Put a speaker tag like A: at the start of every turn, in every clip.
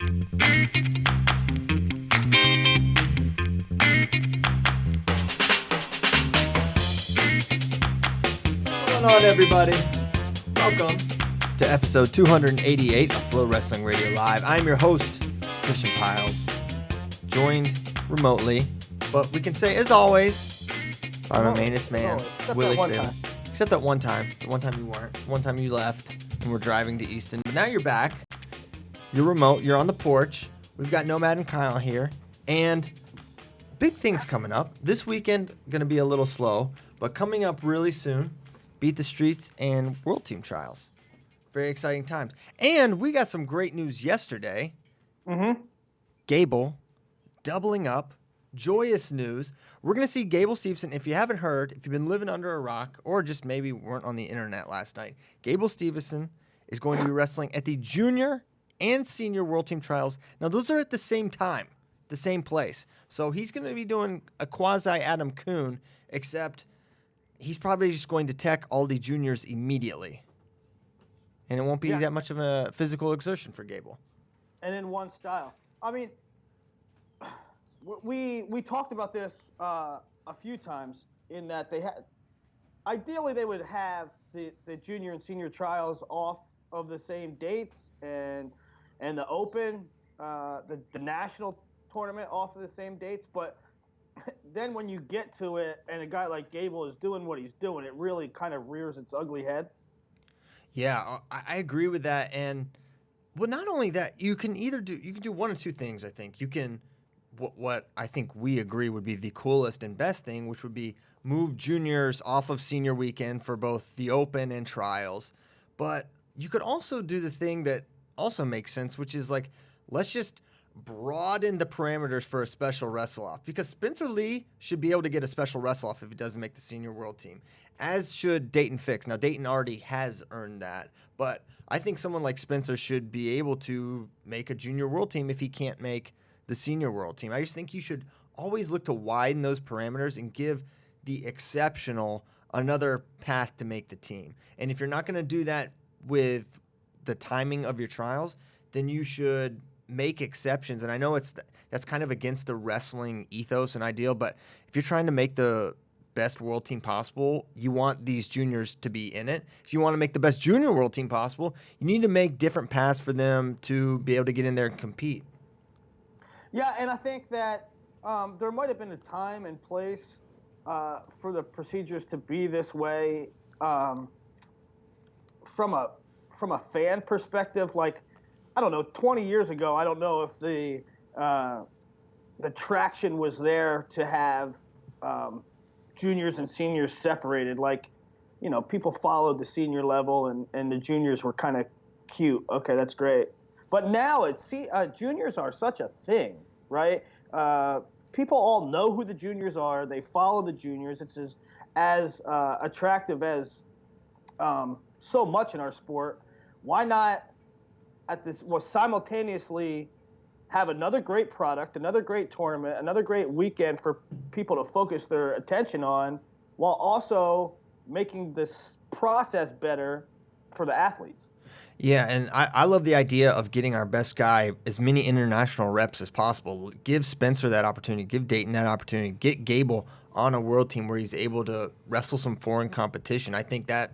A: What's going on, everybody? Welcome to episode 288 of Flo Wrestling Radio Live. I'm your host, Christian Piles, joined remotely, but we can say, as always, by my mainest man, Willie Sid. Except that one time. The one time you weren't. The one time you left and we're driving to Easton. But now you're back. You're remote. You're on the porch. We've got Nomad and Kyle here. And big things coming up. This weekend, going to be a little slow, but coming up really soon, Beat the Streets and World Team Trials. Very exciting times. And we got some great news yesterday. Gable doubling up. Joyous news. We're going to see Gable Steveson. If you haven't heard, if you've been living under a rock or just maybe weren't on the internet last night, Gable Steveson is going to be wrestling at the Junior and Senior World Team Trials. Now, those are at the same time, the same place. So he's going to be doing a quasi-Adam Kuhn, except he's probably just going to tech all the juniors immediately. And it won't be that much of a physical exertion for Gable.
B: And in one style. I mean, we talked about this a few times in that ideally they would have the junior and senior trials off of the same dates and the open, the national tournament off of the same dates. But then when you get to it and a guy like Gable is doing what he's doing, it really kind of rears its ugly head.
A: Yeah, I agree with that. And well, not only that, you can do one of two things, I think. You can, what I think we agree would be the coolest and best thing, which would be move juniors off of senior weekend for both the open and trials. But you could also do the thing that also makes sense, which is like, let's just broaden the parameters for a special wrestle-off, because Spencer Lee should be able to get a special wrestle-off if he doesn't make the senior world team, as should Dayton Fix. Now, Dayton already has earned that, but I think someone like Spencer should be able to make a junior world team if he can't make the senior world team. I just think you should always look to widen those parameters and give the exceptional another path to make the team. And if you're not going to do that with the timing of your trials, then you should make exceptions. And I know that's kind of against the wrestling ethos and ideal, but if you're trying to make the best world team possible, you want these juniors to be in it. If you want to make the best junior world team possible, you need to make different paths for them to be able to get in there and compete.
B: Yeah, and I think that there might have been a time and place for the procedures to be this way from a fan perspective. Like, I don't know, 20 years ago, I don't know if the traction was there to have juniors and seniors separated. Like, you know, people followed the senior level and the juniors were kind of cute. Okay, that's great. But now juniors are such a thing, right? People all know who the juniors are. They follow the juniors. It's as attractive as so much in our sport. Why not simultaneously have another great product, another great tournament, another great weekend for people to focus their attention on, while also making this process better for the athletes?
A: Yeah, and I love the idea of getting our best guy as many international reps as possible. Give Spencer that opportunity, give Dayton that opportunity, get Gable on a world team where he's able to wrestle some foreign competition. I think that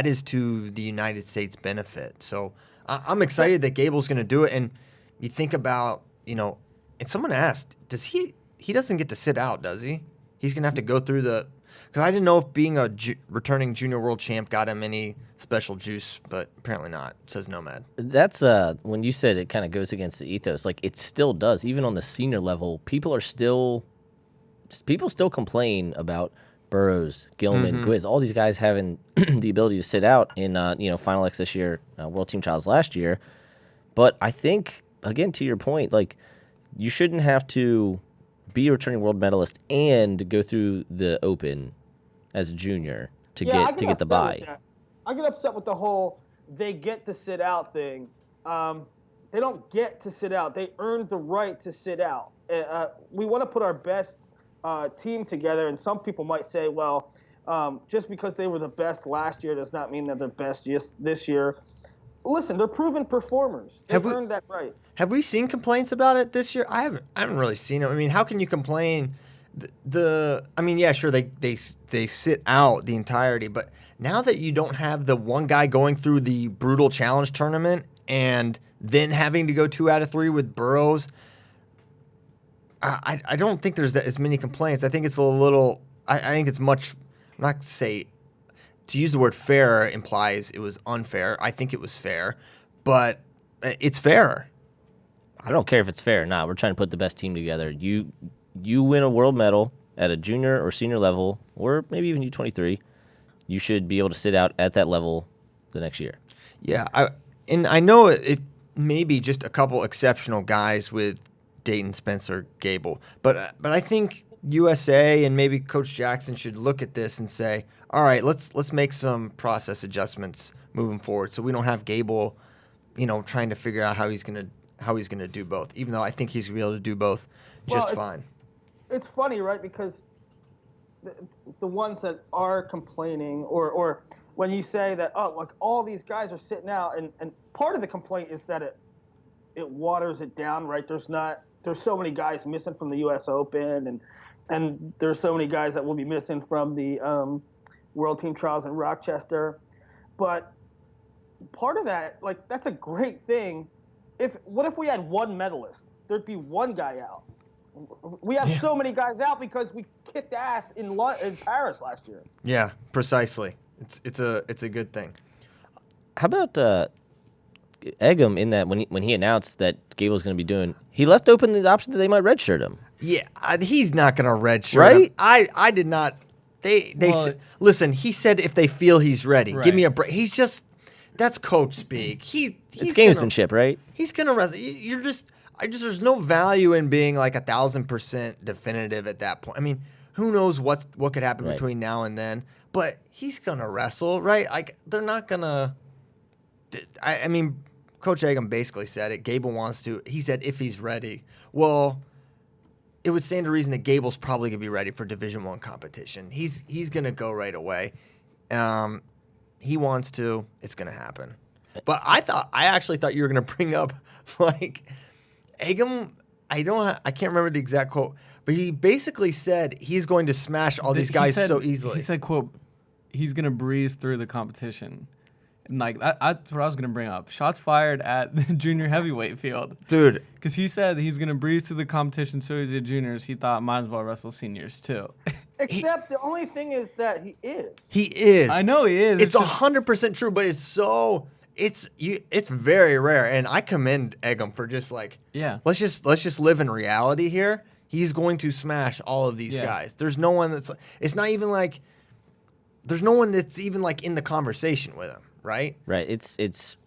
A: is to the United States' benefit. So I'm excited that Gable's going to do it. And you think about, you know, and someone asked, does he doesn't get to sit out, does he? He's going to have to go through because I didn't know if being a returning junior world champ got him any special juice, but apparently not, says Nomad.
C: That's when you said it kind of goes against the ethos. Like, it still does. Even on the senior level, people still complain about Burroughs, Gilman, Gwiz, all these guys having the ability to sit out in Final X this year, World Team Trials last year. But I think, again, to your point, like, you shouldn't have to be a returning world medalist and go through the Open as a junior to get the bye.
B: I get upset with the whole they get to sit out thing. They don't get to sit out. They earned the right to sit out. We want to put our best team together, and some people might say, well, just because they were the best last year does not mean that they're best this year. listen, they're proven performers. They've earned that right.
A: Have we seen complaints about it this year? I haven't really seen them. I mean, how can you complain? I mean, yeah, sure, they sit out the entirety, but now that you don't have the one guy going through the brutal challenge tournament and then having to go 2 out of 3 with Burroughs, I don't think there's as many complaints. I think it's a little. I think it's much. I'm not to say to use the word fair implies it was unfair. I think it was fair, but it's fairer.
C: I don't care if it's fair or not. We're trying to put the best team together. You win a world medal at a junior or senior level, or maybe even U23. You should be able to sit out at that level the next year.
A: Yeah, I know it may be just a couple exceptional guys with Dayton, Spencer, Gable, but I think USA and maybe Coach Jackson should look at this and say, all right, let's make some process adjustments moving forward, so we don't have Gable, trying to figure out how he's gonna do both. Even though I think he's gonna be able to do both just fine.
B: It's funny, right? Because the ones that are complaining, or when you say that, oh, look, all these guys are sitting out, and part of the complaint is that it waters it down, right? There's so many guys missing from the U.S. Open, and there's so many guys that will be missing from the World Team Trials in Rochester. But part of that, like, that's a great thing. What if we had one medalist? There'd be one guy out. We have so many guys out because we kicked ass in Paris last year.
A: Yeah, precisely. It's a good thing.
C: How about Eggum in that when he announced that Gable was going to be doing, he left open the option that they might redshirt him.
A: Yeah, he's not going to redshirt
C: right?
A: him. I did not. Listen. He said if they feel he's ready, give me a break. He's just that's coach speak.
C: It's gamesmanship, right?
A: He's going to wrestle. There's no value in being like 1,000% definitive at that point. I mean, who knows what could happen between now and then? But he's gonna wrestle, right? Like they're not gonna. I mean, Coach Eggum basically said it. Gable wants to. He said if he's ready. Well, it would stand to reason that Gable's probably gonna be ready for Division I competition. He's gonna go right away. He wants to. It's gonna happen. But I actually thought you were gonna bring up like. Eggum, I can't remember the exact quote, but he basically said he's going to smash all these guys so easily.
D: He said, quote, he's going to breeze through the competition. And like, that's what I was going to bring up. Shots fired at the junior heavyweight field.
A: Dude.
D: Because he said he's going to breeze through the competition so easy at juniors, he thought might as well wrestle seniors too.
B: Except the only thing is that he is.
A: He is.
D: I know he is.
A: It's 100% true, but it's so... It's very rare, and I commend Eggum for just like let's just live in reality here. He's going to smash all of these guys. There's no one that's it's not even like there's no one that's even like in the conversation with him, right?
C: Right. It's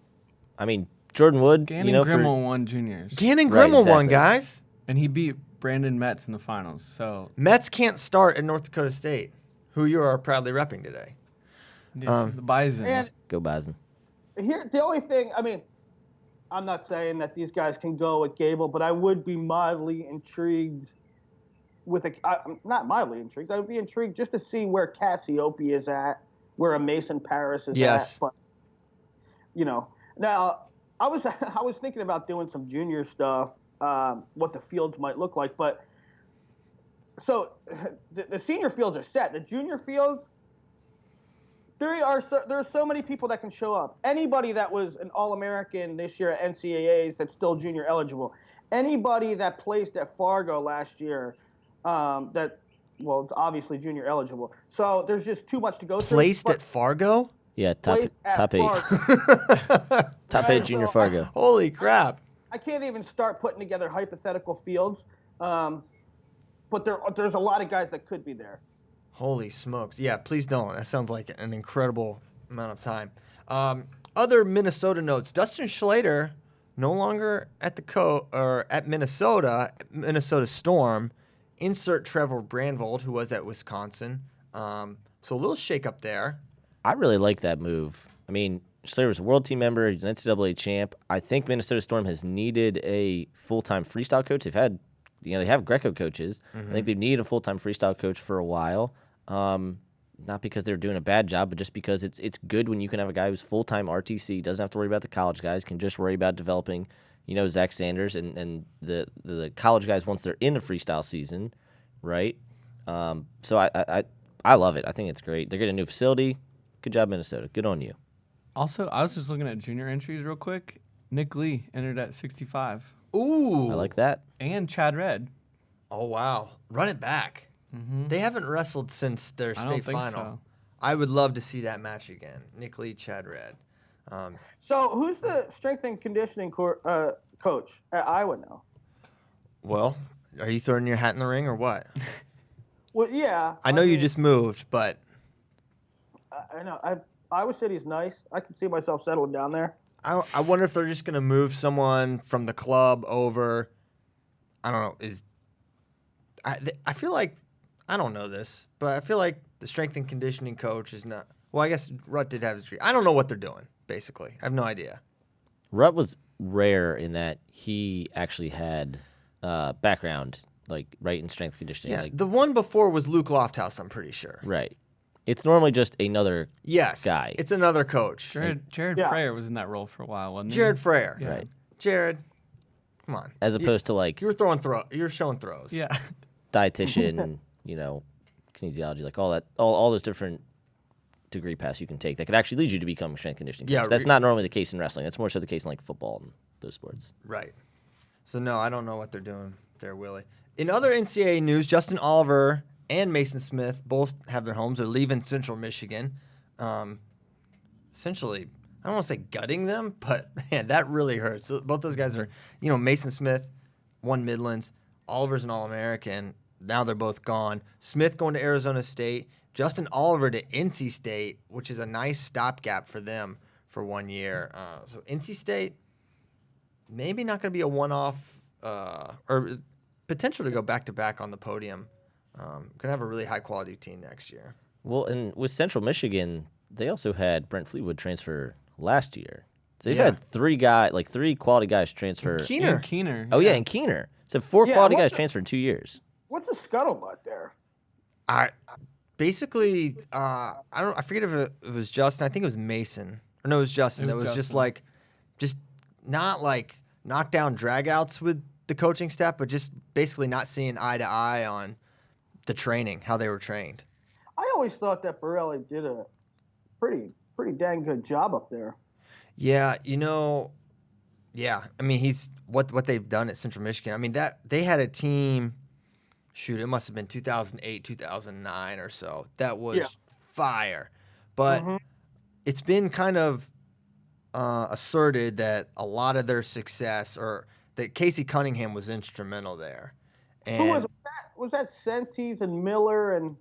C: I mean Jordan Wood,
D: Gannon Grimmel won juniors.
A: Gannon Grimmel won, guys,
D: and he beat Brandon Metz in the finals. So
A: Metz can't at North Dakota State, who you are proudly repping today.
D: The Bison.
C: Go Bison.
B: Here, the only thing, I mean, I'm not saying that these guys can go with Gable, but I would be mildly intrigued not mildly intrigued. I would be intrigued just to see where Cassiope is at, where a Mason Paris is at. But, now I was thinking about doing some junior stuff, what the fields might look like. But so the senior fields are set. The junior fields, there are so many people that can show up. Anybody that was an All-American this year at NCAAs that's still junior eligible. Anybody that placed at Fargo last year it's obviously junior eligible. So there's just too much to go through.
A: Placed at Fargo?
C: Yeah, top 8. Top 8 junior Fargo.
A: Holy crap.
B: I can't even start putting together hypothetical fields. But there's a lot of guys that could be there.
A: Holy smokes. Yeah, please don't. That sounds like an incredible amount of time. Other Minnesota notes. Dustin Schlater no longer at at Minnesota Storm. Insert Trevor Brandvold, who was at Wisconsin. So a little shake-up there.
C: I really like that move. I mean, Schlater was a world team member. He's an NCAA champ. I think Minnesota Storm has needed a full-time freestyle coach. They have Greco coaches. Mm-hmm. I think they've needed a full-time freestyle coach for a while. not because they're doing a bad job, but just because it's good when you can have a guy who's full-time RTC, doesn't have to worry about the college guys, can just worry about developing, Zach Sanders and the college guys once they're in the freestyle season, right? So I love it. I think it's great. They're getting a new facility. Good job, Minnesota. Good on you.
D: Also, I was just looking at junior entries real quick. Nick Lee entered at 65.
A: Ooh.
C: I like that.
D: And Chad Red.
A: Oh, wow. Run it back.
D: Mm-hmm.
A: They haven't wrestled since their
D: I don't
A: state
D: think
A: final.
D: so.
A: I would love to see that match again. Nick Lee, Chad Red.
B: So who's the strength and conditioning coach at Iowa now?
A: Well, are you throwing your hat in the ring or what?
B: Well, yeah.
A: I know you
B: mean,
A: just moved, but
B: I know. Iowa City's nice. I can see myself settling down there.
A: I wonder if they're just going to move someone from the club over. I don't know. I feel like, I don't know this, but I feel like the strength and conditioning coach is not. Well, I guess Rutt did have his degree. I don't know what they're doing, basically. I have no idea.
C: Rutt was rare in that he actually had background, like, right in strength conditioning.
A: Yeah,
C: Like,
A: the one before was Luke Lofthouse, I'm pretty sure.
C: right. It's normally just another guy.
A: It's another coach.
D: Jared
B: Yeah.
D: Frayer was in that role for a while, wasn't he?
A: Jared Frayer.
D: Yeah.
C: Right.
A: Jared, come on.
C: As opposed to, like,
A: You were showing throws.
D: Yeah.
C: dietitian, kinesiology, like all that, all those different degree paths you can take that could actually lead you to become a strength conditioning coach.
A: Yeah,
C: That's not normally the case in wrestling. That's more so the case in, like, football and those sports.
A: Right. So, no, I don't know what they're doing there, Willie. In other NCAA news, Justin Oliver and Mason Smith both have their homes. They're leaving Central Michigan. Essentially, I don't want to say gutting them, but, man, that really hurts. So both those guys are, Mason Smith won Midlands. Oliver's an All-American. Now they're both gone. Smith going to Arizona State. Justin Oliver to NC State, which is a nice stopgap for them for 1 year. So NC State, maybe not going to be a one-off or potential to go back-to-back on the podium. Going to have a really high-quality team next year.
C: Well, and with Central Michigan, they also had Brent Fleetwood transfer last year. They've had three quality guys transfer.
A: Keener.
D: And Keener.
C: Oh, yeah, and Keener. So 4 quality guys transferred in 2 years.
B: What's the scuttlebutt there?
A: I forget if it was Justin. I think it was Mason. Or no, it was Justin. That was
D: Justin.
A: just not like knockdown dragouts with the coaching staff, but just basically not seeing eye to eye on the training, how they were trained.
B: I always thought that Borelli did a pretty dang good job up there.
A: Yeah, I mean, he's what they've done at Central Michigan. I mean, that they had a team. Shoot, it must have been 2008, 2009 or so. That was fire. But it's been kind of asserted that a lot of their success, or that Casey Cunningham was instrumental there. And
B: Who was that? Was that Sentes and Miller and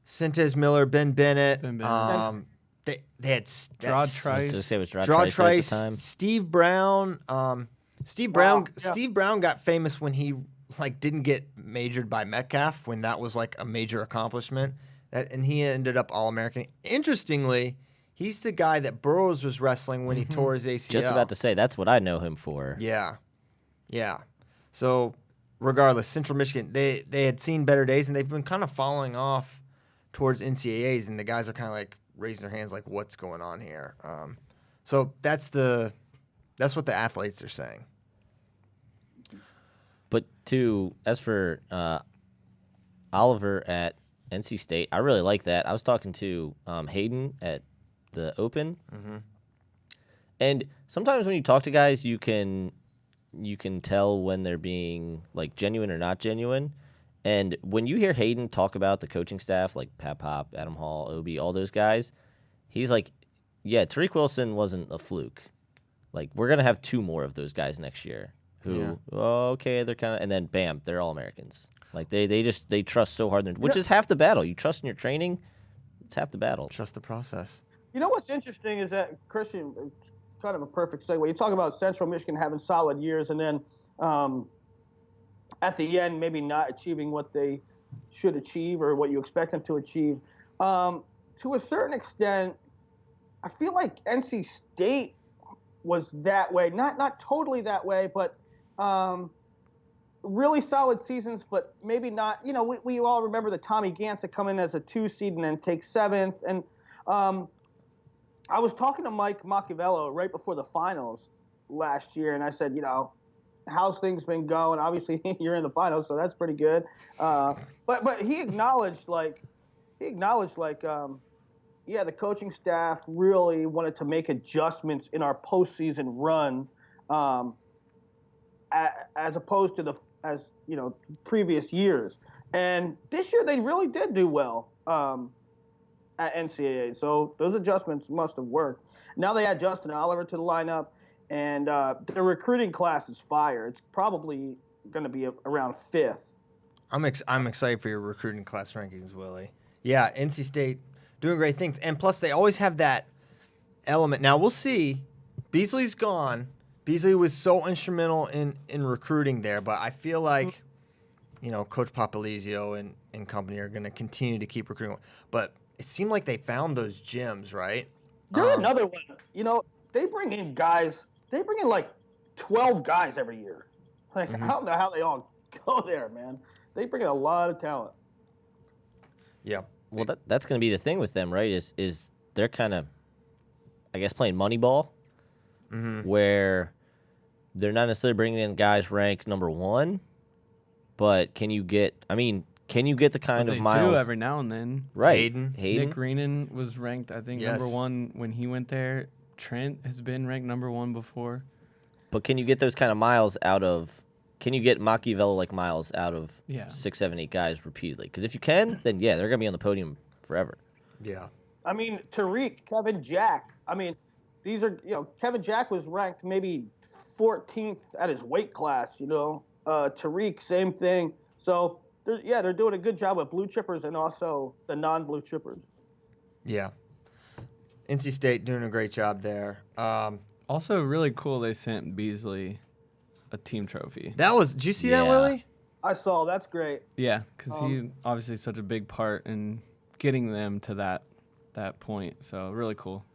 A: Sentes Miller, Ben Bennett.
D: Ben Bennett.
A: They had
D: Rod Trice.
C: I was going to say it was Rod
A: Draw
C: Trice
A: Trice,
C: at the time.
A: Steve Brown. Steve Brown got famous when he didn't get majored by Metcalf, when that was like a major accomplishment, and he ended up All-American. Interestingly, he's the guy that Burroughs was wrestling when he tore his ACL.
C: Just about to say, that's what I know him for.
A: Yeah. So regardless, Central Michigan, they had seen better days, and they've been kind of falling off towards NCAAs, and the guys are kind of like raising their hands like, what's going on here? So that's what the athletes are saying.
C: But as for Oliver at NC State, I really like that. I was talking to Hayden at the Open, and sometimes when you talk to guys, you can tell when they're being like genuine or not genuine. And when you hear Hayden talk about the coaching staff, like Pat Pop, Adam Hall, Obi, all those guys, he's like, yeah, Tariq Wilson wasn't a fluke. Like, we're going to have 2 more of those guys next year who, okay, they're kind of, and then bam, they're all Americans. Like, they trust so hard, which is half the battle. You trust in your training, it's half the battle.
A: Trust the process.
B: You know what's interesting is that, Christian, it's kind of a perfect segue. You talk about Central Michigan having solid years, and then at the end, maybe not achieving what they should achieve or what you expect them to achieve. To a certain extent, I feel like NC State was that way. Not totally that way, but really solid seasons, but maybe not. You know, we all remember the Tommy Gantz that come in as a 2 seed and then take 7th. And I was talking to Mike Machiavello right before the finals last year, and I said, you know, how's things been going? Obviously, you're in the finals, so that's pretty good. But he acknowledged yeah, the coaching staff really wanted to make adjustments in our postseason run, as opposed to previous years. And this year they really did do well at NCAA. So those adjustments must have worked. Now they add Justin Oliver to the lineup, and the recruiting class is fire. It's probably going to be around 5th.
A: I'm excited for your recruiting class rankings, Willie. Yeah, NC State doing great things. And plus, they always have that element. Now, we'll see. Beasley's gone. Beasley was so instrumental in recruiting there, but I feel like, you know, Coach Papalizio and company are going to continue to keep recruiting. But it seemed like they found those gems, right?
B: There's another one. You know, they bring in guys. They bring in like 12 guys every year. Like, I don't know how they all go there, man. They bring in a lot of talent.
A: Yeah.
C: Well, that's going to be the thing with them, right? Is they're kind of, I guess, playing Moneyball, where they're not necessarily bringing in guys ranked number 1, but can you get the kind of
D: They
C: miles
D: do every now and then.
C: right?
A: Hayden.
D: Nick Greenan was ranked, I think,
A: Yes.
D: number 1 when he went there. Trent has been ranked number 1 before.
C: But can you get those kind of miles out of? Can you get Machiavello-like miles out of
D: Yeah.
C: 6, 7, 8 guys repeatedly? Because if you can, then yeah, they're going to be on the podium forever.
A: Yeah.
B: I mean, Tariq, Kevin Jack. I mean, these are, you know, Kevin Jack was ranked maybe 14th at his weight class, you know. Tariq, same thing. So, they're doing a good job with blue chippers and also the non-blue chippers.
A: Yeah. NC State doing a great job there.
D: Also, really cool they sent Beasley a team trophy.
A: Did you see that,
C: Yeah.
A: Willie?
B: I saw. That's great.
D: Yeah, because he's obviously such a big part in getting them to that point. So, really cool.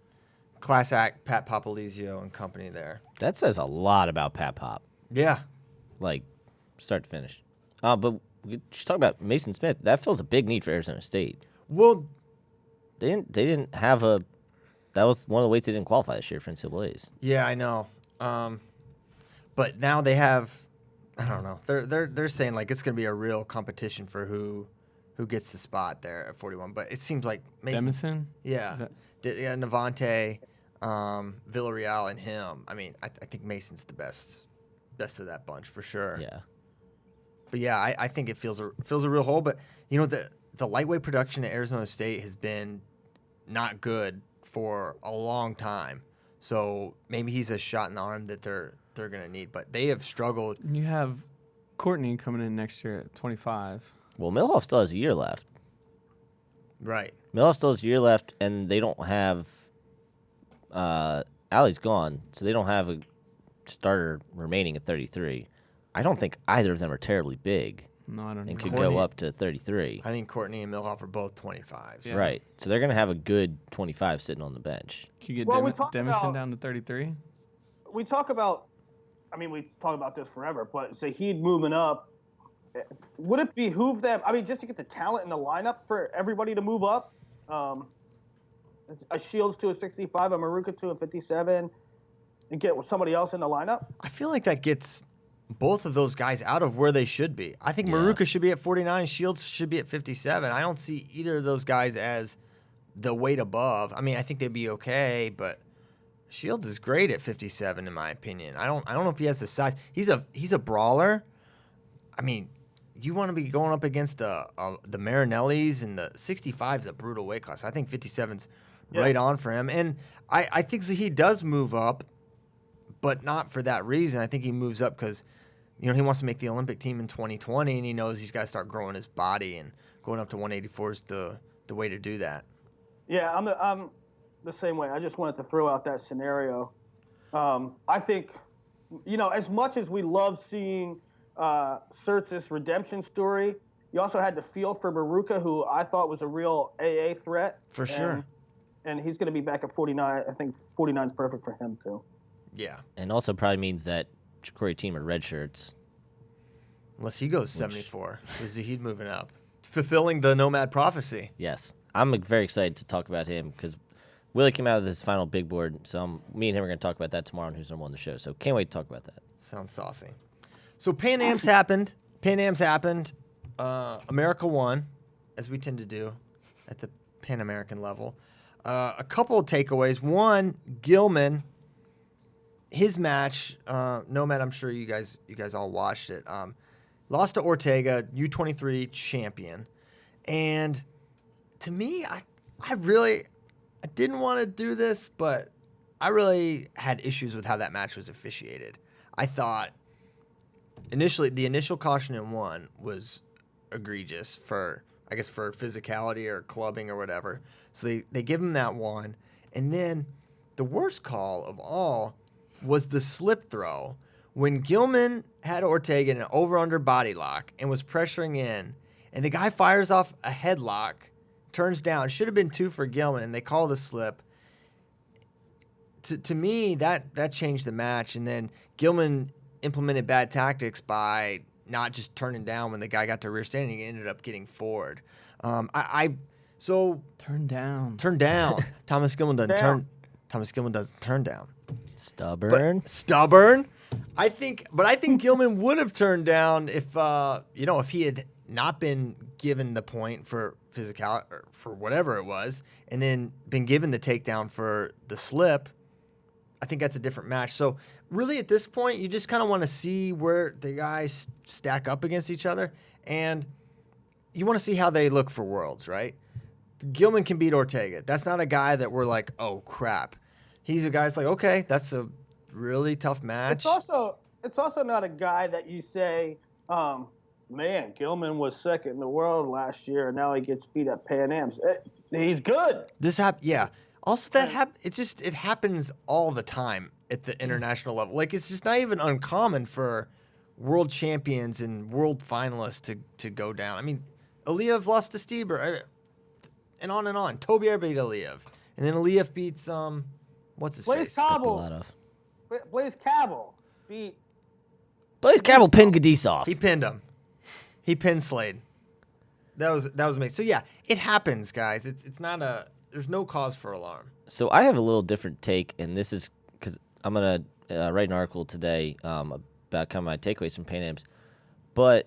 A: Class act, Pat Papalizio and company there.
C: That says a lot about Pat Pop,
A: Yeah.
C: like start to finish. But we should talk about Mason Smith. That fills a big need for Arizona State.
A: Well,
C: They didn't have a. That was one of the weights they didn't qualify this year for NCAAs.
A: yeah, I know. But now they have, I don't know. They're saying like it's going to be a real competition for who gets the spot there at 41. But it seems like Mason.
D: Demison?
A: Yeah. Yeah, Navante, Villarreal, and him. I mean, I think Mason's the best of that bunch for sure.
C: Yeah.
A: But yeah, I think it fills a real hole. But you know, the lightweight production at Arizona State has been not good for a long time. So maybe he's a shot in the arm that they're gonna need. But they have struggled.
D: You have Courtney coming in next year at 25.
C: Well, Milhoff still has a year left.
A: Right.
C: Milhoff still has a year left, and they don't have. Allie's gone, so they don't have a starter remaining at 33. I don't think either of them are terribly big
D: No, I don't
C: and
D: know.
C: could
A: Courtney-
C: go up to 33.
A: I think Courtney and Milhoff are both 25s.
D: Yeah.
C: Right. So they're going to have a good 25 sitting on the bench.
D: Can you get
B: Well, we talked
D: Demison
B: about-
D: down to 33?
B: We talk about this forever, but Zahid moving up, would it behoove them? I mean, just to get the talent in the lineup for everybody to move up, a Shields to a 65, a Maruka to a 57, and get somebody else in the lineup?
A: I feel like that gets both of those guys out of where they should be. I think
C: Yeah.
A: Maruka should be at 49. Shields should be at 57. I don't see either of those guys as the weight above. I mean, I think they'd be okay, but Shields is great at 57 in my opinion. I don't know if he has the size. He's a brawler. I mean, you want to be going up against the Marinellis, and the 65 is a brutal weight class. I think 57's right on for him. And I think Zahid does move up, but not for that reason. I think he moves up because, you know, he wants to make the Olympic team in 2020, and he knows he's got to start growing his body, and going up to 184 is the way to do that.
B: Yeah, I'm the same way. I just wanted to throw out that scenario. I think, you know, as much as we love seeing Sertz's redemption story, you also had to feel for Maruka, who I thought was a real AA threat.
A: For sure.
B: And he's going to be back at 49. I think 49 is perfect for him, too.
A: Yeah.
C: And also probably means that Corey team are red shirts.
A: Unless he goes 74. Is he's moving up. Fulfilling the Nomad prophecy.
C: Yes. I'm very excited to talk about him because Willie came out of his final big board. So me and him are going to talk about that tomorrow on Who's Number One the show. So can't wait to talk about that.
A: Sounds saucy. So Pan Am's happened. America won, as we tend to do at the Pan American level. A couple of takeaways. One, Gilman, his match, Nomad, I'm sure you guys all watched it. Lost to Ortega, U23 champion. And to me, I didn't want to do this, but I really had issues with how that match was officiated. I thought the initial caution in one was egregious for physicality or clubbing or whatever. So they give him that one. And then the worst call of all was the slip throw when Gilman had Ortega in an over-under body lock and was pressuring in, and the guy fires off a headlock, turns down. Should have been 2 for Gilman, and they call the slip. To me, that changed the match, and then Gilman implemented bad tactics by not just turning down when the guy got to rear standing. He ended up getting forward. Turn down. Thomas Gilman doesn't turn down.
C: Stubborn.
A: I think Gilman would have turned down if he had not been given the point for physical or for whatever it was, and then been given the takedown for the slip. I think that's a different match. So really, at this point, you just kind of want to see where the guys stack up against each other, and you want to see how they look for Worlds, right? Gilman can beat Ortega. That's not a guy that we're like, oh crap. He's a guy that's like, okay, that's a really tough match.
B: It's also not a guy that you say, man, Gilman was second in the world last year, and now he gets beat at Pan Am's. He's good.
A: Yeah. Also, it happens all the time at the international level. Like, it's just not even uncommon for world champions and world finalists to go down. I mean, Aliyev lost to Stieber, and on and on. Toby Erickson beat Aliyev, and then Aliyev beats what's his face?
B: Blaze Cabell beat.
C: Blaze Cabell pinned Gadisov.
A: He pinned him. He pinned Slade. That was amazing. So yeah, it happens, guys. It's not there's no cause for alarm.
C: So I have a little different take, and this is because I'm gonna write an article today about kind of my takeaways from Pan Am's. But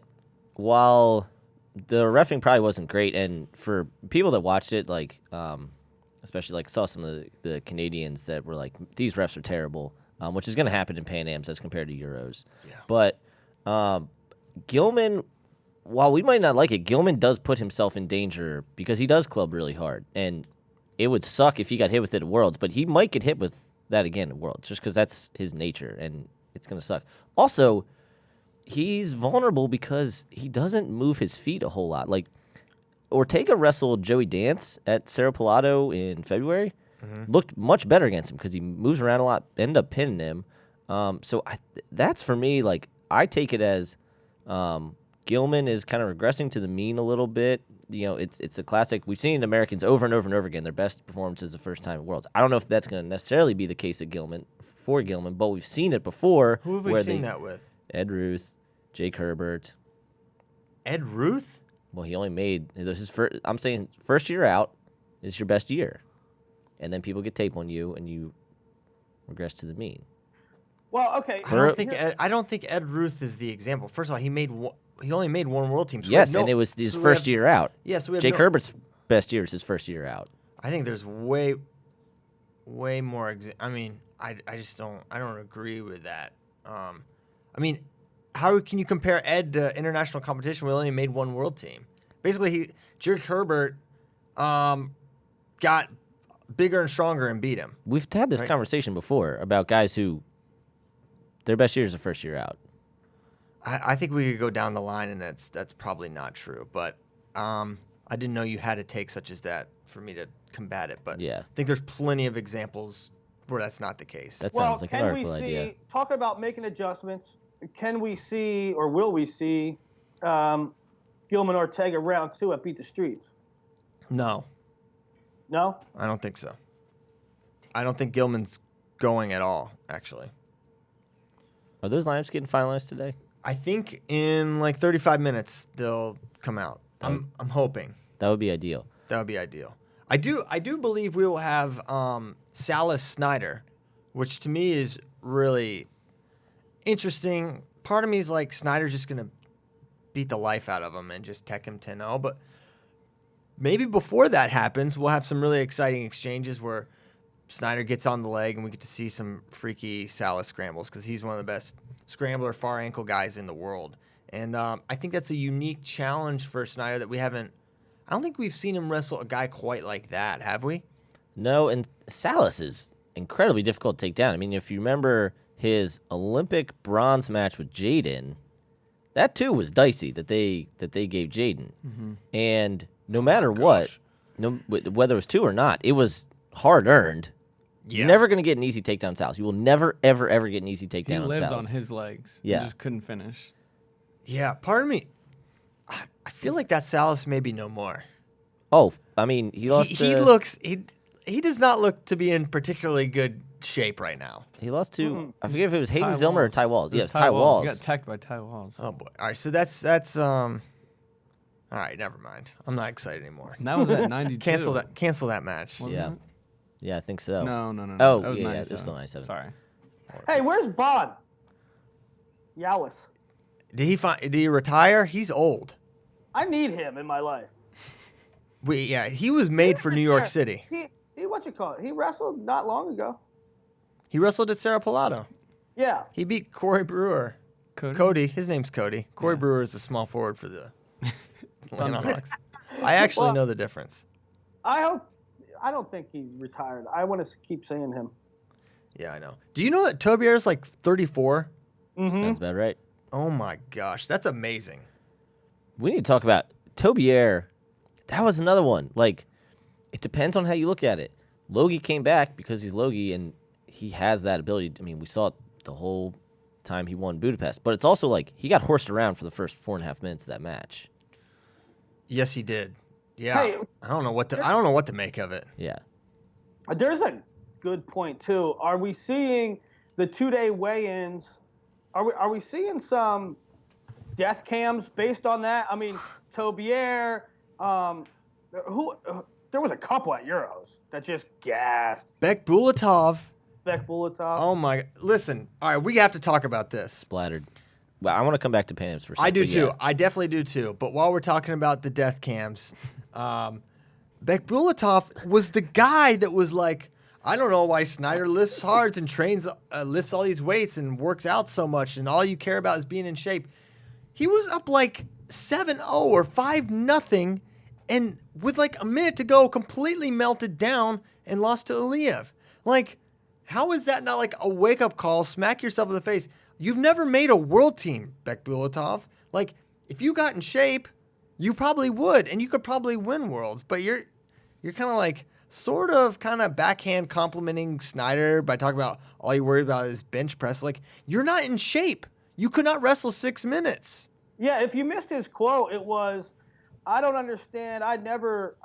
C: while the reffing probably wasn't great, and for people that watched it, like especially like saw some of the Canadians that were like, these refs are terrible, which is going to happen in Pan Am's as compared to Euros. Yeah. But Gilman, while we might not like it, Gilman does put himself in danger because he does club really hard, and it would suck if he got hit with it at Worlds, but he might get hit with that again at Worlds just because that's his nature, and it's going to suck. Also, he's vulnerable because he doesn't move his feet a whole lot. Like, Ortega wrestled Joey Dance at Cerro Pilado in February. Mm-hmm. Looked much better against him because he moves around a lot, ended up pinning him. So that's for me, like, I take it as Gilman is kind of regressing to the mean a little bit. You know, it's a classic. We've seen Americans over and over and over again. Their best performance is the first time at Worlds. I don't know if that's going to necessarily be the case at Gilman, but we've seen it before.
A: Who have we seen that with?
C: Ed Ruth, Jake Herbert.
A: Ed Ruth?
C: Well, he only made his first. I'm saying first year out is your best year, and then people get tape on you, and you regress to the mean.
B: Well, okay.
A: I don't think Ed Ruth is the example. First of all, he only made one world team. So
C: yes, and it was his first year out.
A: Yeah, so
C: Jake Herbert's best year is his first year out.
A: I think there's way more. I mean, I don't agree with that. I mean, how can you compare Ed to international competition? We only made one world team. Basically, Jake Herbert got bigger and stronger and beat him.
C: We've had this conversation before about guys who their best year is the first year out.
A: I think we could go down the line, and that's probably not true. But I didn't know you had a take such as that for me to combat it. But
C: yeah.
A: I think there's plenty of examples where that's not the case.
C: That sounds like an article idea.
B: Talking about making adjustments, can we see or will we see Gilman Ortega round 2 at Beat the Streets?
A: No.
B: No?
A: I don't think so. I don't think Gilman's going at all, actually.
C: Are those lineups getting finalized today?
A: I think in like 35 minutes they'll come out. I'm hoping.
C: That would be ideal.
A: That would be ideal. I do believe we will have Salas Snyder, which to me is really interesting. Part of me is like Snyder's just going to beat the life out of him and just tech him 10-0. But maybe before that happens, we'll have some really exciting exchanges where Snyder gets on the leg and we get to see some freaky Salas scrambles because he's one of the best scrambler far ankle guys in the world. And I think that's a unique challenge for Snyder that we haven't. I don't think we've seen him wrestle a guy quite like that, have we?
C: No, and Salas is incredibly difficult to take down. I mean, if you remember his Olympic bronze match with Jaden, that too was dicey that they gave Jaden. Mm-hmm. And no matter what, whether it was 2 or not, it was hard earned. Yeah. You're never going to get an easy takedown, Salas. You will never, ever, ever get an easy takedown on Salas.
D: He lived on his legs.
C: Yeah.
D: He just couldn't finish.
A: Yeah, part of me, I feel like that Salas maybe no more.
C: Oh, I mean, he lost.
A: He does not look to be in particularly good shape right now.
C: He lost to I forget if it was Hayden Zillmer or Ty Walls. Yeah, Ty Walls.
D: He got teched by Ty Walls.
A: Oh boy. All right, so that's all right, never mind. I'm not excited anymore.
D: And that was at 92.
A: Cancel that match.
C: Yeah. Yeah, I think so.
D: No.
C: Oh,
D: that was
C: yeah, it was still 97.
D: Sorry.
B: Hey, where's Bond? Yalis.
A: Did he retire? He's old.
B: I need him in my life.
A: He was made for New York City.
B: He wrestled not long ago.
A: He wrestled at Cerro Pilado.
B: Yeah.
A: He beat Corey Brewer. Cody. His name's Cody. Corey Brewer is a small forward for the Atlanta Hawks. I actually know the difference.
B: I don't think he's retired. I want to keep seeing him.
A: Yeah, I know. Do you know that Toby Erickson's like 34?
B: Mm-hmm.
C: Sounds about right.
A: Oh my gosh, that's amazing.
C: We need to talk about Toby Air. That was another one. Like, it depends on how you look at it. Logie came back because he's Logie, and he has that ability. I mean, we saw it the whole time he won Budapest. But it's also like he got horsed around for the first 4.5 minutes of that match.
A: Yes, he did. Yeah, hey, I don't know what to make of it.
C: Yeah,
B: there's a good point too. Are we seeing the 2-day weigh-ins? Are we seeing some death cams based on that? I mean, Tobier, there was a couple at Euros that just gassed.
A: Bek Bulatov.
B: Oh
A: my! Listen, all right, we have to talk about this.
C: Splattered. Well, I want to come back to Pam's for a second.
A: I do too. Yeah. I definitely do too. But while we're talking about the death cams, Bek Bulatov was the guy that was like, I don't know why Snyder lifts hard and lifts all these weights and works out so much, and all you care about is being in shape. He was up like 7-0 or 5-0, and with like a minute to go, completely melted down and lost to Aliyev. Like, how is that not like a wake-up call? Smack yourself in the face. You've never made a world team, Bek Bulatov. Like, if you got in shape, you probably would, and you could probably win worlds. But you're kind of like kind of backhand complimenting Snyder by talking about all you worry about is bench press. Like, you're not in shape. You could not wrestle 6 minutes.
B: Yeah, if you missed his quote, it was, I don't understand. I never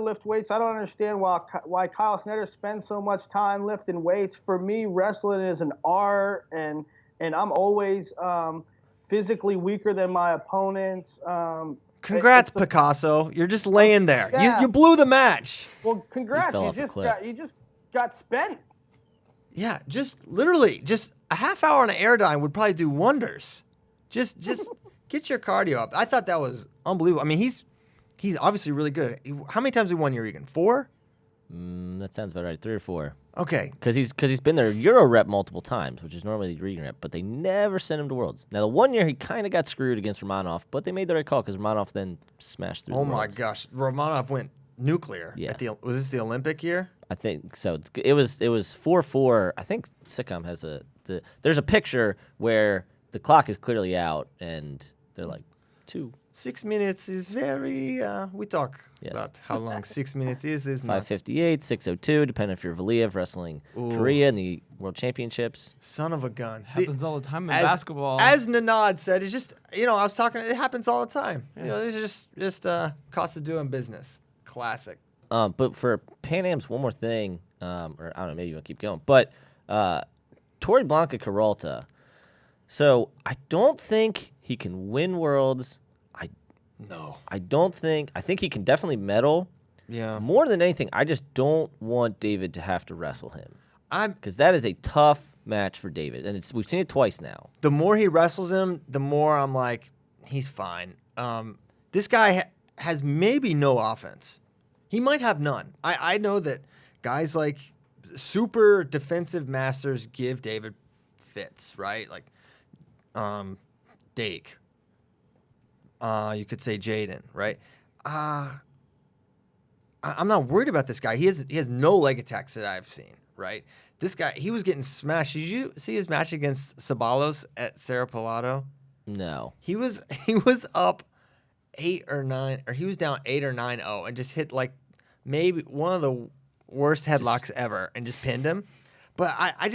B: lift weights. I don't understand why Kyle Snyder spends so much time lifting weights. For me, wrestling is an art, and I'm always physically weaker than my opponents.
A: Congrats, Picasso. You're just laying there.
B: Yeah.
A: You blew the match.
B: Well, congrats. You just got spent.
A: Yeah, just literally, just a half hour on an Airdyne would probably do wonders. Just get your cardio up. I thought that was unbelievable. I mean, he's obviously really good. How many times have he won Eureka? 4?
C: That sounds about right. 3 or 4.
A: Okay.
C: Because he's been their Euro rep multiple times, which is normally the region rep, but they never sent him to Worlds. Now, the one year he kind of got screwed against Romanov, but they made the right call because Romanov then smashed through the
A: my
C: Worlds.
A: gosh. Romanov went nuclear.
C: Yeah.
A: Was this the Olympic year?
C: I think so. It was 4-4. I think Sitcom has there's a picture where the clock is clearly out, and they're like 2.
A: 6 minutes is very. We talk about how long 6 minutes is.
C: 5:58, 6:02, depending if you're Valiev wrestling Korea in the World Championships.
A: Son of a gun.
D: Happens all the time in basketball.
A: As Nanad said, it's just I was talking. It happens all the time.
D: Yeah.
A: These are just cost of doing business. Classic.
C: But for Pan Am's, one more thing, or I don't know, maybe you want to keep going. But Torreblanca Carolta, So I don't think he can win Worlds.
A: No.
C: I think he can definitely medal.
A: Yeah.
C: More than anything, I just don't want David to have to wrestle him. Because that is a tough match for David, and we've seen it twice now.
A: The more he wrestles him, the more I'm like, he's fine. This guy has maybe no offense. He might have none. I know that guys like super defensive masters give David fits, right? Like Dake. You could say Jaden, right? I'm not worried about this guy. He has no leg attacks that I've seen, right? This guy, he was getting smashed. Did you see his match against Sabalos at Cerro Pilado?
C: No.
A: He was up 8 or 9, or he was down 8 or 9-0 and just hit like maybe one of the worst headlocks ever and just pinned him. But I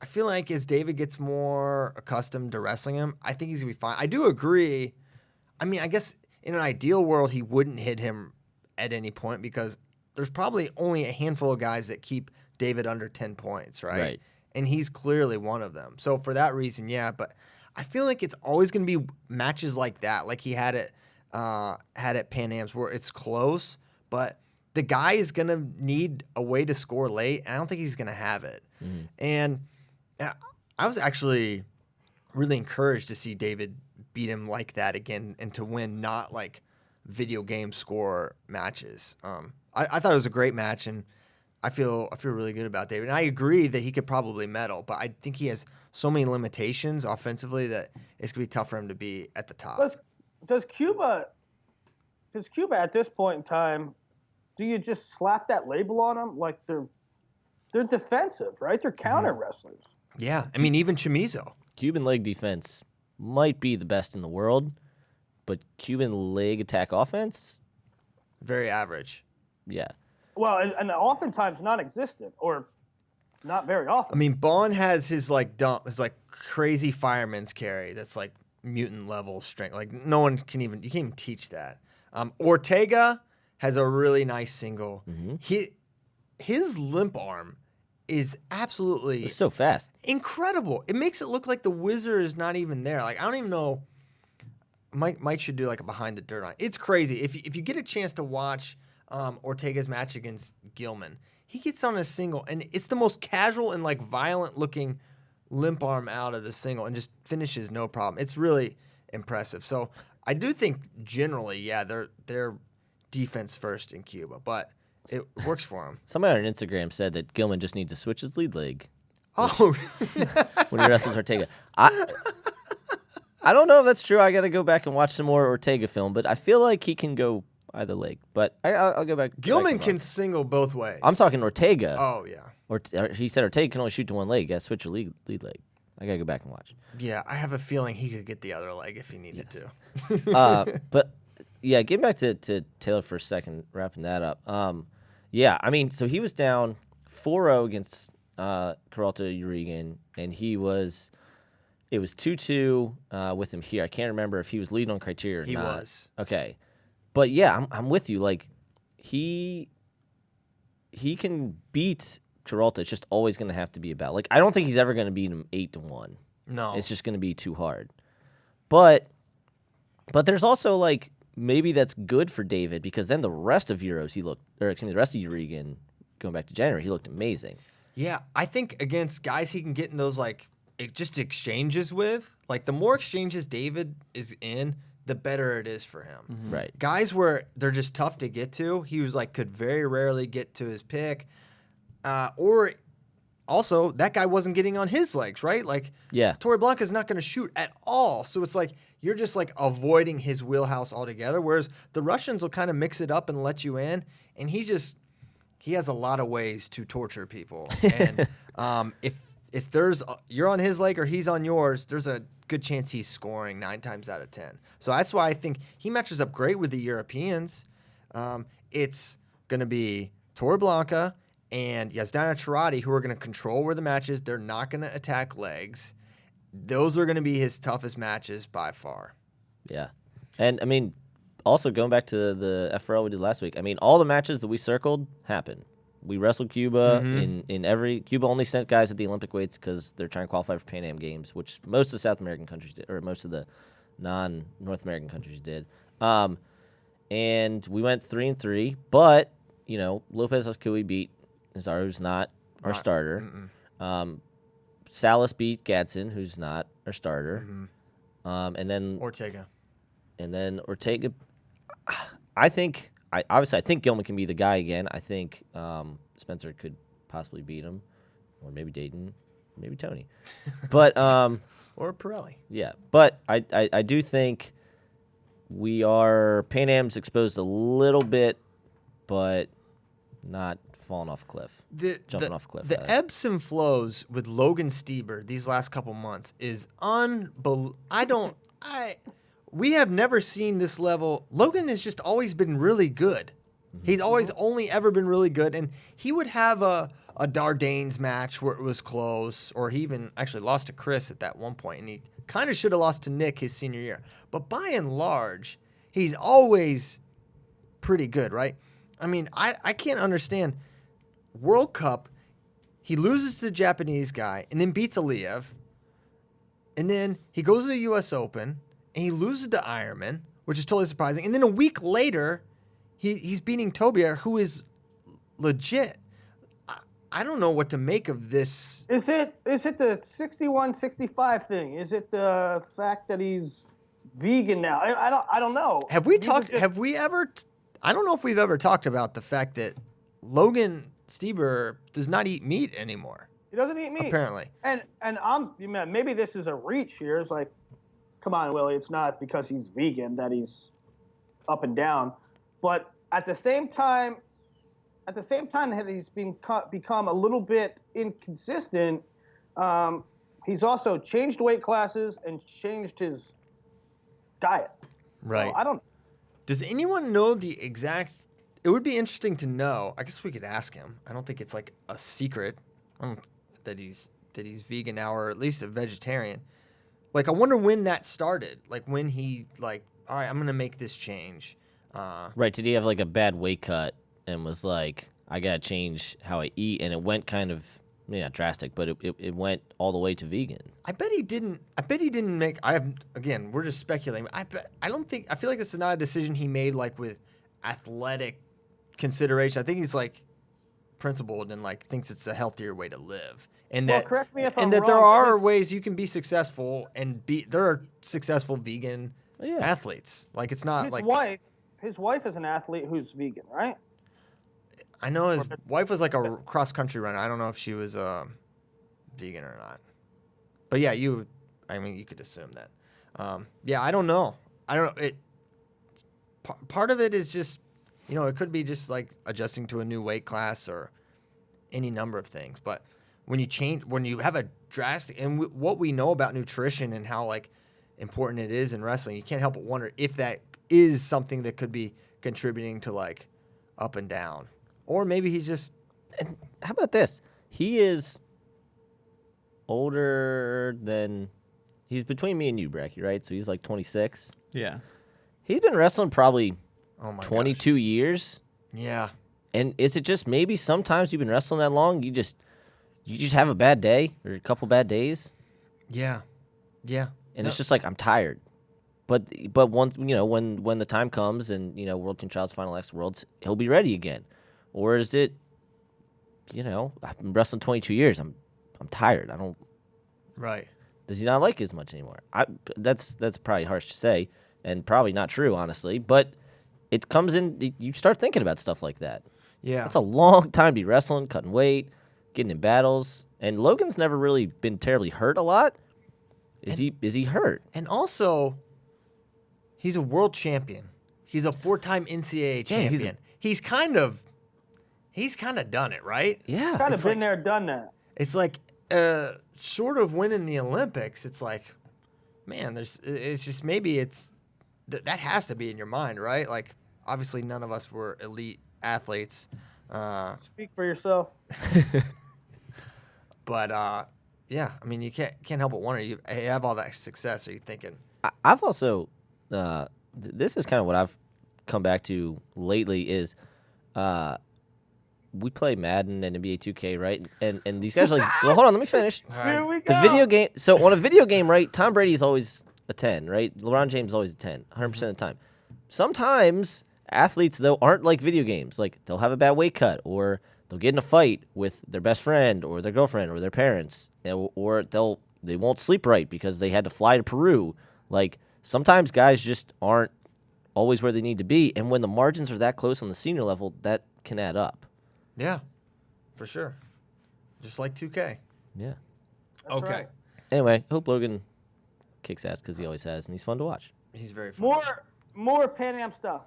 A: feel like as David gets more accustomed to wrestling him, I think he's gonna be fine. I do agree. I mean, I guess in an ideal world, he wouldn't hit him at any point because there's probably only a handful of guys that keep David under 10 points, right? And he's clearly one of them. So for that reason, yeah. But I feel like it's always going to be matches like that, like he had at Pan Am's, where it's close, but the guy is going to need a way to score late, and I don't think he's going to have it. Mm-hmm. And I was actually really encouraged to see David beat him like that again and to win not like video game score matches. I thought it was a great match, and I feel really good about David. And I agree that he could probably medal, but I think he has so many limitations offensively that it's going to be tough for him to be at the top.
B: Does Cuba at this point in time, do you just slap that label on them? Like they're defensive, right? They're counter wrestlers.
A: Yeah. I mean, even Chamizo.
C: Cuban leg defense might be the best in the world, but Cuban leg attack offense?
A: Very average.
C: Yeah.
B: Well, and oftentimes non-existent or not very often.
A: I mean, Bond has his crazy fireman's carry that's like mutant level strength. Like no one can even, you can't even teach that. Ortega has a really nice single. Mm-hmm. His limp arm is absolutely
C: it's so fast,
A: incredible. It makes it look like the wizard is not even there. Like I don't even know. Mike should do like a behind the dirt on it. It's crazy. If you get a chance to watch Ortega's match against Gilman, he gets on a single and it's the most casual and like violent looking limp arm out of the single and just finishes no problem. It's really impressive. So I do think generally, yeah, they're defense first in Cuba, but it works for him.
C: Somebody on Instagram said that Gilman just needs to switch his lead leg.
A: Oh,
C: when he wrestles Ortega. I don't know if that's true. I got to go back and watch some more Ortega film, but I feel like he can go either leg. But I'll go back.
A: Gilman can single both ways.
C: I'm talking Ortega.
A: Oh, yeah.
C: He said Ortega can only shoot to one leg. Got to switch your lead leg. I got to go back and watch.
A: Yeah, I have a feeling he could get the other leg if he needed to.
C: But, yeah, getting back to Taylor for a second, wrapping that up. Yeah, I mean, so he was down 4-0 against Peralta Urigan, and it was 2-2 with him here. I can't remember if he was leading on criteria or not.
A: He was.
C: Okay. But, yeah, I'm with you. Like, he can beat Peralta. It's just always going to have to be about. Like, I don't think he's ever going to beat him 8-1.
A: No.
C: It's just going to be too hard. But there's also, like, maybe that's good for David because then the rest of the rest of Urigan, going back to January, he looked amazing.
A: Yeah, I think against guys he can get in those like just exchanges with, like the more exchanges David is in, the better it is for him.
C: Mm-hmm. Right.
A: Guys where they're just tough to get to, he was like could very rarely get to his pick, or also that guy wasn't getting on his legs, right? Like,
C: yeah,
A: Torreblanca's not going to shoot at all, so it's like you're just like avoiding his wheelhouse altogether. Whereas the Russians will kind of mix it up and let you in, and he has a lot of ways to torture people. And if you're on his leg or he's on yours, there's a good chance he's scoring 9 times out of 10. So that's why I think he matches up great with the Europeans. It's going to be Torreblanca and Yazdana Tirati who are going to control where the match is. They're not going to attack legs. Those are going to be his toughest matches by far.
C: Yeah. And, I mean, also going back to the FRL we did last week, I mean, all the matches that we circled happened. we wrestled Cuba
A: Mm-hmm.
C: in every. Cuba only sent guys at the Olympic weights because they're trying to qualify for Pan Am Games, which most of the South American countries did, or most of the non-North American countries did. And we went 3-3, but Lopez Ascui beat Nazar, who's not our starter. Salas beat Gadsden, who's not our starter. And then
A: Ortega.
C: I think Gilman can be the guy again. I think Spencer could possibly beat him, or maybe Dayton, maybe Tony. But
A: Or Pirelli.
C: yeah, but I do think we are Pan Am's exposed a little bit, but not falling off a cliff, jumping off a cliff.
A: The ebbs and flows with Logan Stieber these last couple months is unbelievable. We have never seen this level. Logan has just always been really good. He's always only ever been really good, and he would have a Dardanes match where it was close, or he even actually lost to Chris at that one point, and he kind of should have lost to Nick his senior year. But by and large, he's always pretty good, right? I mean, I can't understand. World Cup, he loses to the Japanese guy and then beats Aliyev, and then he goes to the U.S. Open, and he loses to Ironman, which is totally surprising. And then a week later, he's beating Toby, who is legit. I don't know what to make of this.
B: Is it the 61-65 thing? Is it the fact that he's vegan now? I don't know.
A: Have we talked? Have we ever? I don't know if we've ever talked about the fact that Logan Stieber does not eat meat anymore.
B: He doesn't eat meat,
A: apparently.
B: And maybe this is a reach here. It's like, come on, Willie. It's not because he's vegan that he's up and down, but at the same time that he's become a little bit inconsistent, he's also changed weight classes and changed his diet.
A: Right.
B: So I don't.
A: Does anyone know the exact? It would be interesting to know. I guess we could ask him. I don't think it's like a secret that he's vegan now, or at least a vegetarian. Like, I wonder when that started. Like, when he all right, I'm gonna make this change.
C: Right? Did he have like a bad weight cut and was like, I gotta change how I eat, and it went kind of not drastic, but it went all the way to vegan.
A: I bet he didn't make. Again, we're just speculating. I feel like this is not a decision he made like with athletic consideration. I think he's like principled and like thinks it's a healthier way to live. And that,
B: correct me if I'm
A: and that
B: wrong,
A: there are
B: but
A: ways you can be successful and there are successful vegan athletes. Like, it's not
B: his wife is an athlete who's vegan, right?
A: I know his wife was like a cross country runner. I don't know if she was vegan or not. But yeah, you could assume that. I don't know. Part of it is just, it could be just like adjusting to a new weight class or any number of things. But when you have a drastic, and what we know about nutrition and how like important it is in wrestling, you can't help but wonder if that is something that could be contributing to like up and down. Or maybe he's just.
C: And how about this? He is older than. He's between me and you, Bracky, right? So he's like 26.
D: Yeah.
C: He's been wrestling probably 22
A: gosh.
C: years.
A: Yeah.
C: And is it just maybe sometimes you've been wrestling that long, you just have a bad day or a couple bad days?
A: Yeah. Yeah.
C: And it's just like, I'm tired. But once when the time comes and World Team Child's Final X Worlds, he'll be ready again. Or is it, I've been wrestling 22 years. I'm tired. I don't.
A: Right.
C: Does he not like it as much anymore? That's probably harsh to say, and probably not true, honestly. But it comes in. You start thinking about stuff like that.
A: Yeah.
C: That's a long time to be wrestling, cutting weight, getting in battles. And Logan's never really been terribly hurt a lot. Is he hurt?
A: And also, he's a world champion. He's a 4-time NCAA champion. He's kind of done it, right?
C: Yeah.
B: Kind of been there, done that.
A: It's like, short of winning the Olympics, it's like, man, it's just maybe that has to be in your mind, right? Like, obviously none of us were elite athletes.
B: Speak for yourself.
A: But, yeah, I mean, you can't help but wonder. You have all that success. Are you thinking?
C: I've also, this is kind of what I've come back to lately is, we play Madden and NBA 2K, right? And these guys are like, well, hold on, let me finish.
B: Here we go.
C: The video game. So on a video game, right? Tom Brady is always a 10, right? LeBron James is always a 10, 100% of the time. Sometimes athletes though aren't like video games. Like they'll have a bad weight cut, or they'll get in a fight with their best friend or their girlfriend or their parents, or they won't sleep right because they had to fly to Peru. Like sometimes guys just aren't always where they need to be, and when the margins are that close on the senior level, that can add up.
A: Yeah, for sure. Just like 2K.
C: Yeah.
B: That's
A: Okay.
B: right.
C: Anyway, hope Logan kicks ass because he always has, and he's fun to watch.
A: He's very fun.
B: More Pan Am stuff.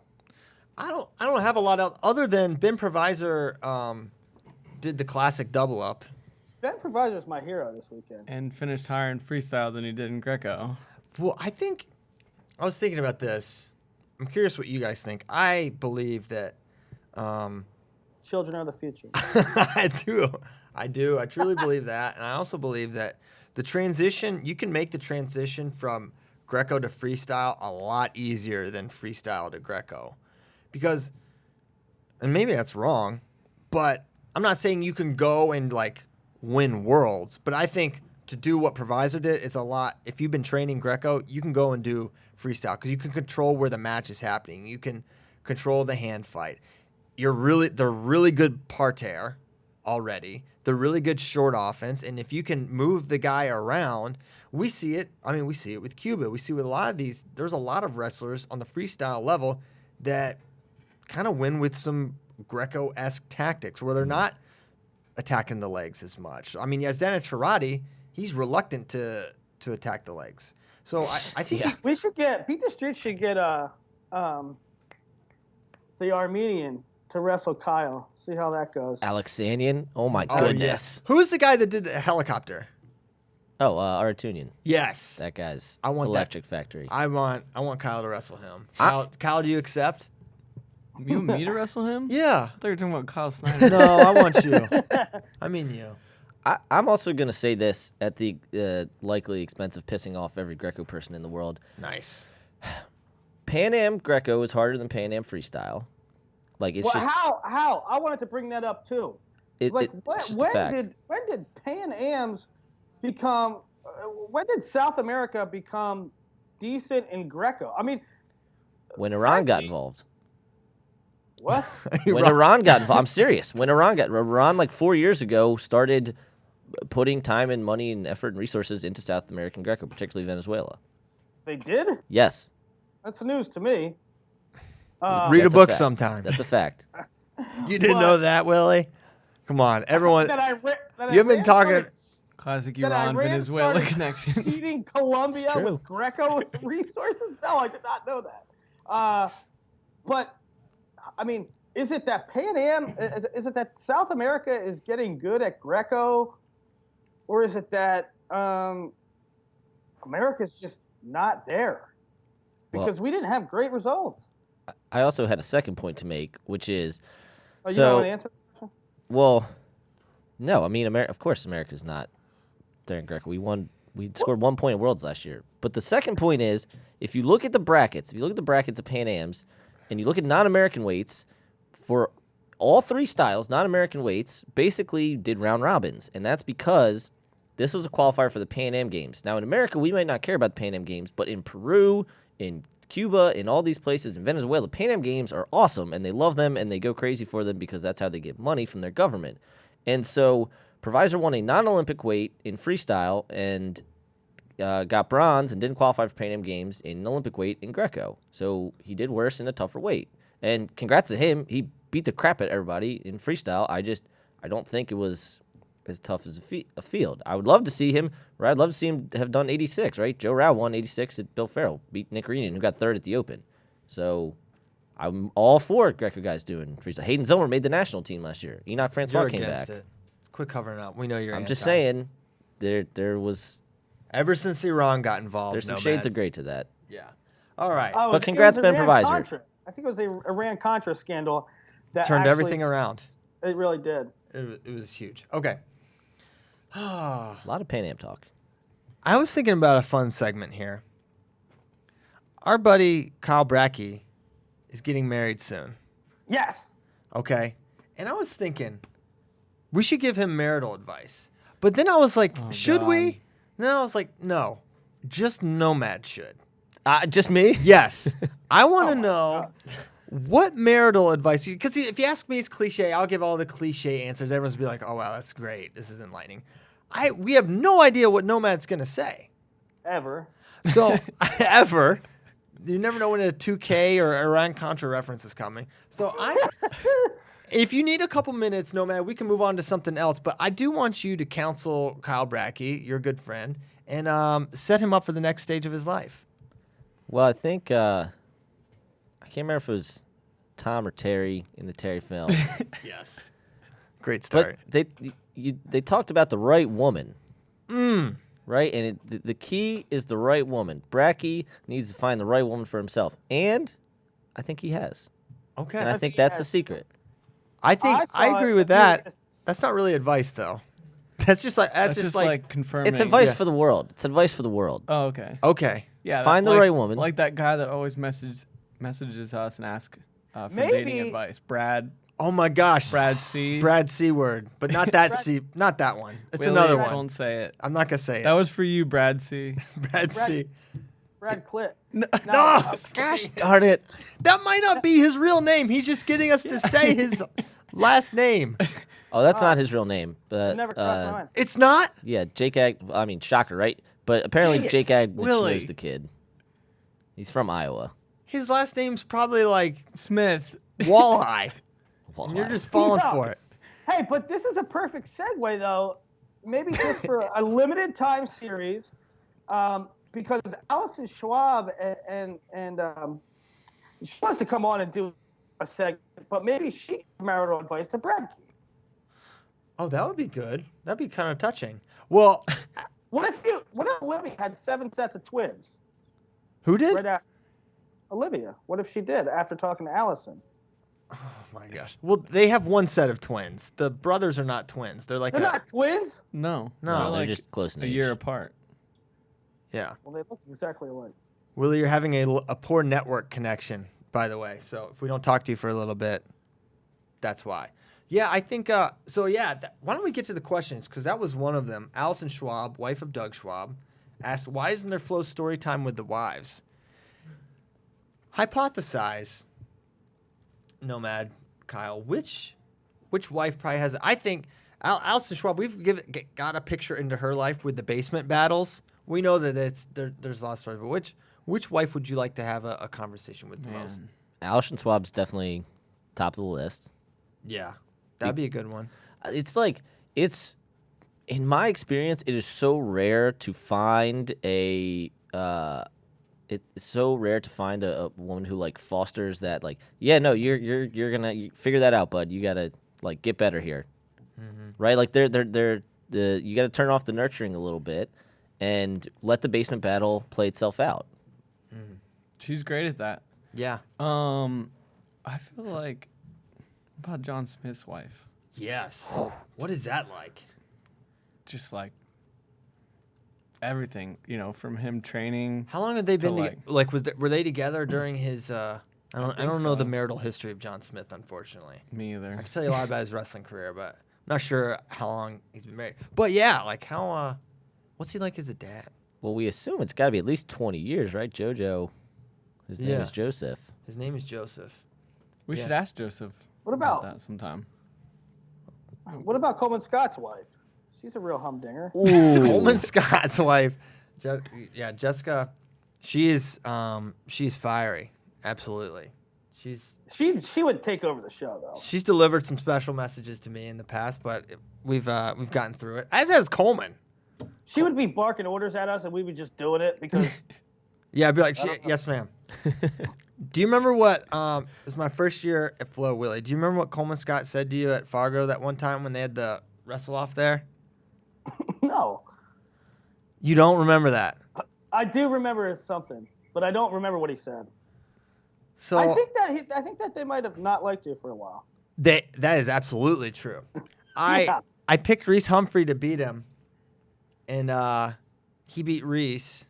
A: I don't have a lot else other than Ben Provisor did the classic double up.
B: Ben Provisor is my hero this weekend.
D: And finished higher in freestyle than he did in Greco.
A: Well, I was thinking about this. I'm curious what you guys think. I believe that
B: Children are the future.
A: I do. I truly believe that. And I also believe that the transition, you can make the transition from Greco to freestyle a lot easier than freestyle to Greco. Because, and maybe that's wrong, but I'm not saying you can go and like win worlds, but I think to do what Provisor did is a lot. If you've been training Greco, you can go and do freestyle because you can control where the match is happening. You can control the hand fight. They're really good parterre already. They're really good short offense, and if you can move the guy around, we see it. I mean, we see it with Cuba. We see with a lot of these. There's a lot of wrestlers on the freestyle level that kind of win with some Greco-esque tactics where they're not attacking the legs as much. I mean, Yazdana Charati, he's reluctant to attack the legs. So I think
B: we should get Beat the Street should get the Armenian to wrestle Kyle. See how that goes.
C: Alexanian? Oh my
A: yeah.
C: goodness.
A: Who's the guy that did the helicopter?
C: Oh, Aratunian.
A: Yes.
C: That guy's
A: I want
C: electric factory.
A: I want Kyle to wrestle him. Kyle, do you accept?
D: You want me to wrestle him?
A: Yeah.
D: I thought you were talking about Kyle Snyder.
A: No, I want you. I mean you.
C: I'm also going to say this at the likely expense of pissing off every Greco person in the world.
A: Nice.
C: Pan Am Greco is harder than Pan Am freestyle. Like it's just
B: how I wanted to bring that up too.
C: it's just a fact.
B: When did Pan Ams become? When did South America become decent in Greco? I mean,
C: When Iran got involved.
B: what?
C: When Iran got involved, I'm serious. When Iran like 4 years ago started putting time and money and effort and resources into South American Greco, particularly Venezuela.
B: They did?
C: Yes.
B: That's news to me.
A: Read a
C: That's
A: book
C: fact.
A: sometime.
C: That's a fact.
A: You didn't know that, Willie? Come on, everyone. You've been talking.
D: Classic
B: That
D: Iran
B: Iran
D: Venezuela
B: started
D: connection.
B: Feeding Colombia
C: It's true.
B: with Greco resources? No, I did not know that. But I mean, is it that Pan Am? Is it that South America is getting good at Greco, or is it that America's just not there? Because we didn't have great results.
C: I also had a second point to make, which is
B: Oh, you
C: so.
B: don't want to answer that question?
C: Well, no, I mean, of course, America's not there in Greco. We scored 1 point in Worlds last year. But the second point is, if you look at the brackets, of Pan Ams, and you look at non-American weights, for all three styles, non-American weights basically did round robins. And that's because this was a qualifier for the Pan Am Games. Now, in America, we might not care about the Pan Am Games, but in Peru, in Cuba, in all these places, in Venezuela, Pan Am Games are awesome, and they love them, and they go crazy for them because that's how they get money from their government. And so Provisor won a non-Olympic weight in freestyle and got bronze and didn't qualify for Pan Am Games in an Olympic weight in Greco. So he did worse in a tougher weight. And congrats to him. He beat the crap at everybody in freestyle. I don't think it was as tough as a field. I would love to see him, or I'd love to see him have done 86, right? Joe Rao won 86 at Bill Farrell, beat Nick Reunion, who got third at the Open. So I'm all for Greco guys doing freestyle. Hayden Zillmer made the national team last year. Enoch Francois
A: You're
C: came
A: against
C: back.
A: it. Quit covering up. We know you're
C: I'm just
A: anti.
C: saying, there was
A: Ever since Iran got involved,
C: there's some shades of gray to that.
A: Yeah. All right.
B: Oh,
C: But congrats,
B: it was
C: Ben
B: Iran
C: Provisor.
B: Contra. I think it was the Iran-Contra scandal that
A: Turned
B: actually-
A: everything around.
B: It really did.
A: It was huge. Okay.
C: A lot of Pan Am talk.
A: I was thinking about a fun segment here. Our buddy Kyle Brackey is getting married soon.
B: Yes.
A: Okay. and I was thinking we should give him marital advice. But then I was like, should
D: God.
A: we? Then I was like, no, just Nomad should.
C: Just me?
A: Yes. I want to know what marital advice, because if you ask me, it's cliche. I'll give all the cliche answers. Everyone's be like, oh, wow, that's great. This is enlightening. We have no idea what Nomad's going to say.
B: Ever.
A: So, ever. You never know when a 2K or Iran-Contra reference is coming. So, if you need a couple minutes, Nomad, we can move on to something else. But I do want you to counsel Kyle Brackey, your good friend, and set him up for the next stage of his life.
C: Well, I think I can't remember if it was Tom or Terry in the Terry film.
A: Yes. Great start.
C: But they talked about the right woman. Right? And the key is the right woman. Brackey needs to find the right woman for himself. And I think he has.
A: Okay.
C: And I think that's the secret.
A: I agree with that. That's not really advice, though. That's just like
D: confirming.
C: It's advice for the world. It's advice for the world.
D: Oh, okay.
A: Okay.
D: Yeah.
C: Find the right woman.
D: Like that guy that always messages us and asks for dating advice. Brad
A: Oh my gosh.
D: C.
A: Brad C word, but not that C, not that one. It's
D: Willie,
A: another one.
D: Don't say it.
A: I'm not gonna say
D: That
A: it.
D: was for you, Brad C.
A: Brad C.
B: Brad Clitt.
A: No,
C: Gosh darn it.
A: that might not be his real name. He's just getting us to say his last name.
C: Oh, that's not his real name.
B: It
C: But
B: never crossed my mind.
A: It's not.
C: yeah, Jake Ag. I mean, shocker, right? But apparently
A: Dang it,
C: Jake Ag
A: Willie.
C: knows the kid. He's from Iowa.
A: His last name's probably like
D: Smith.
A: Walleye. And you're just falling
B: No.
A: for it.
B: Hey, but this is a perfect segue, though. Maybe just for a limited time series, because Allison Schwab and she wants to come on and do a segment, but maybe she gives marital advice to Brad.
A: Oh, that would be good. That'd be kind of touching. Well,
B: What if Olivia had 7 sets of twins
A: who did?
B: right after Olivia? What if she did after talking to Allison?
A: Oh my gosh. Well, they have one set of twins. The brothers are not twins. They're like
B: They're not twins.
C: No,
A: No.
C: they're just close in
D: A
C: age.
D: year apart.
A: Yeah.
B: Well, they look exactly alike.
A: Willie, you're having a poor network connection, by the way. So if we don't talk to you for a little bit, that's why. Yeah, I think, why don't we get to the questions? Because that was one of them. Allison Schwab, wife of Doug Schwab, asked, why isn't there Flo story time with the wives? Hypothesize, Nomad, Kyle, which wife probably has it? I think Allison Schwab, got a picture into her life with the basement battles. We know that there's a lot of stories, but which wife would you like to have a conversation with the most?
C: Allison Schwab's definitely top of the list.
A: Yeah, that'd be a good one.
C: It's in my experience, it is so rare to find a woman who like fosters that you're gonna figure that out, bud. You gotta like get better here, right? Like you gotta turn off the nurturing a little bit and let the basement battle play itself out.
D: She's great at that.
A: Yeah.
D: I feel like about John Smith's wife.
A: Yes. What is that like?
D: Just like everything, from him training.
A: How long had they been
D: to,
A: together? Were they together during his? I don't know
D: so.
A: the marital history of John Smith, unfortunately.
D: Me either.
A: I can tell you a lot about his wrestling career, but I'm not sure how long he's been married. But yeah, like how? What's he like as a dad?
C: Well, we assume it's got to be at least 20 years, right? JoJo, his name
A: Yeah.
C: is Joseph.
A: His name is Joseph.
D: We should ask Joseph
B: What about
D: that sometime.
B: What about Coleman Scott's wife? She's a real humdinger.
A: Coleman Scott's wife. Jessica. She is fiery. Absolutely.
B: She would take over the show though.
A: She's delivered some special messages to me in the past, but we've gotten through it. As has Coleman.
B: She would be barking orders at us, and we would just doing it because.
A: Yeah, I'd be like, yes, ma'am. Do you remember what? It was my first year at Flo, Willie. Do you remember what Coleman Scott said to you at Fargo that one time when they had the wrestle-off there?
B: No,
A: You don't remember that?
B: I do remember something, but I don't remember what he said.
A: So
B: I think that they might have not liked you for a while.
A: that is absolutely true.
B: Yeah.
A: I picked Reese Humphrey to beat him, and he beat Reese,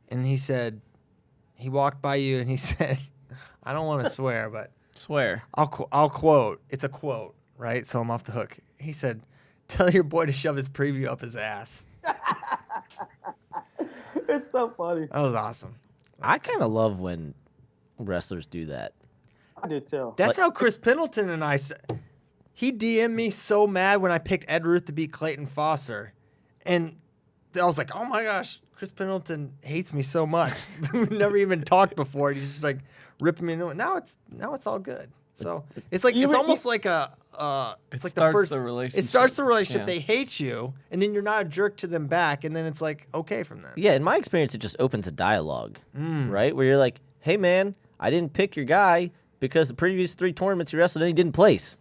A: and he walked by you and he said, I don't want to swear, but
D: Swear.
A: I'll quote. It's a quote, right? So I'm off the hook. He said, "Tell your boy to shove his preview up his ass."
B: It's so funny.
A: That was awesome.
C: I kind of love when wrestlers do that.
B: I do too.
A: That's how Chris Pendleton and I said. He DM'd me so mad when I picked Ed Ruth to beat Clayton Foster. And I was like, oh my gosh, Chris Pendleton hates me so much. We've never even talked before. He's just like ripping me into it. Now it's all good. So it's like it's almost like a it's like the first relationship. It starts the relationship. Yeah. They hate you, and then you're not a jerk to them back, and then it's like okay from them.
C: Yeah, in my experience, it just opens a dialogue, right? Where you're like, hey man, I didn't pick your guy because the previous 3 tournaments he wrestled in, he didn't place.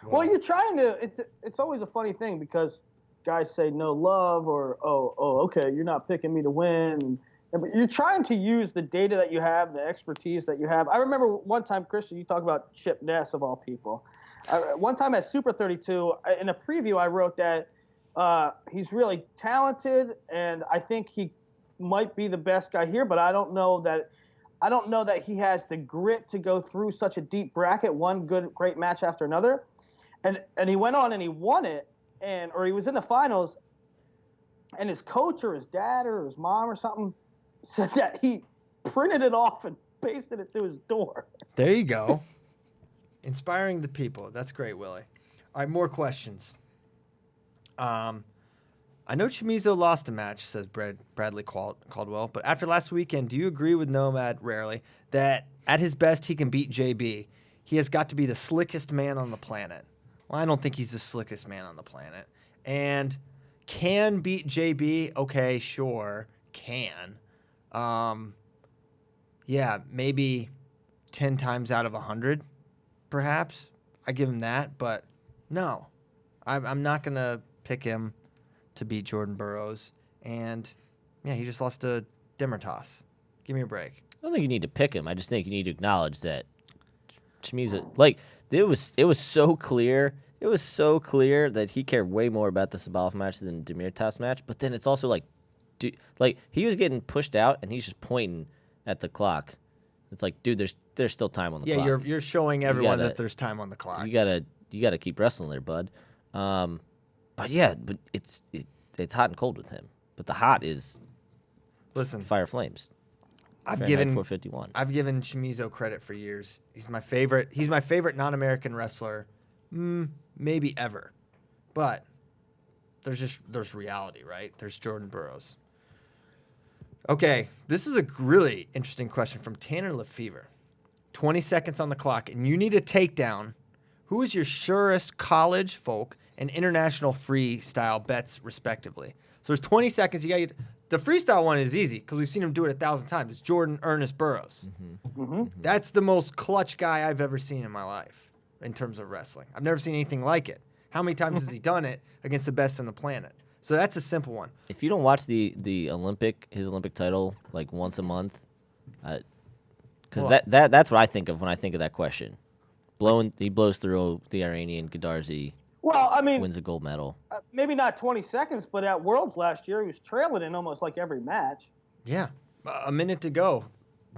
B: Well, you're trying to. It's always a funny thing because guys say no love or okay, you're not picking me to win. But you're trying to use the data that you have, the expertise that you have. I remember one time, Christian, you talk about Chip Ness of all people. One time at Super 32, in a preview, I wrote that he's really talented, and I think he might be the best guy here. But I don't know that he has the grit to go through such a deep bracket, one great match after another. And he went on and he won it, or he was in the finals, and his coach or his dad or his mom or something said that he printed it off and pasted it to his door.
A: There you go. Inspiring the people. That's great, Willie. All right, more questions. I know Chamizo lost a match, says Bradley Caldwell, but after last weekend, do you agree with Nomad rarely that at his best he can beat JB? He has got to be the slickest man on the planet. Well, I don't think he's the slickest man on the planet. And can beat JB? Okay, sure, can. Yeah, maybe 10 times out of 100, perhaps. I give him that, but no. I'm not going to pick him to beat Jordan Burroughs. And, yeah, he just lost to Demirtas. Give me a break.
C: I don't think you need to pick him. I just think you need to acknowledge that Chamizo, like, it was so clear. It was so clear that he cared way more about the Sabalov match than the Demirtas match. But then it's also like, dude, like he was getting pushed out and he's just pointing at the clock. It's like, dude, there's still time on the clock.
A: Yeah, you're showing everyone that there's time on the clock.
C: You gotta keep wrestling there, bud. But it's hot and cold with him. But the hot is, fire flames.
A: I've given Chamizo credit for years. He's my favorite. He's my favorite non-American wrestler, maybe ever. But there's reality, right? There's Jordan Burroughs. Okay, this is a really interesting question from Tanner Lefevre. 20 seconds on the clock, and you need a takedown. Who is your surest college folk and international freestyle bets, respectively? So there's 20 seconds. You got to get the freestyle one is easy because we've seen him do it 1,000 times. It's Jordan Ernest Burroughs. That's the most clutch guy I've ever seen in my life in terms of wrestling. I've never seen anything like it. How many times has he done it against the best on the planet? So that's a simple one.
C: If you don't watch his Olympic title like once a month, because that's what I think of when I think of that question. He blows through the Iranian Godarzi.
B: Well, I mean,
C: wins a gold medal.
B: Maybe not 20 seconds, but at Worlds last year, he was trailing in almost like every match.
A: Yeah, a minute to go,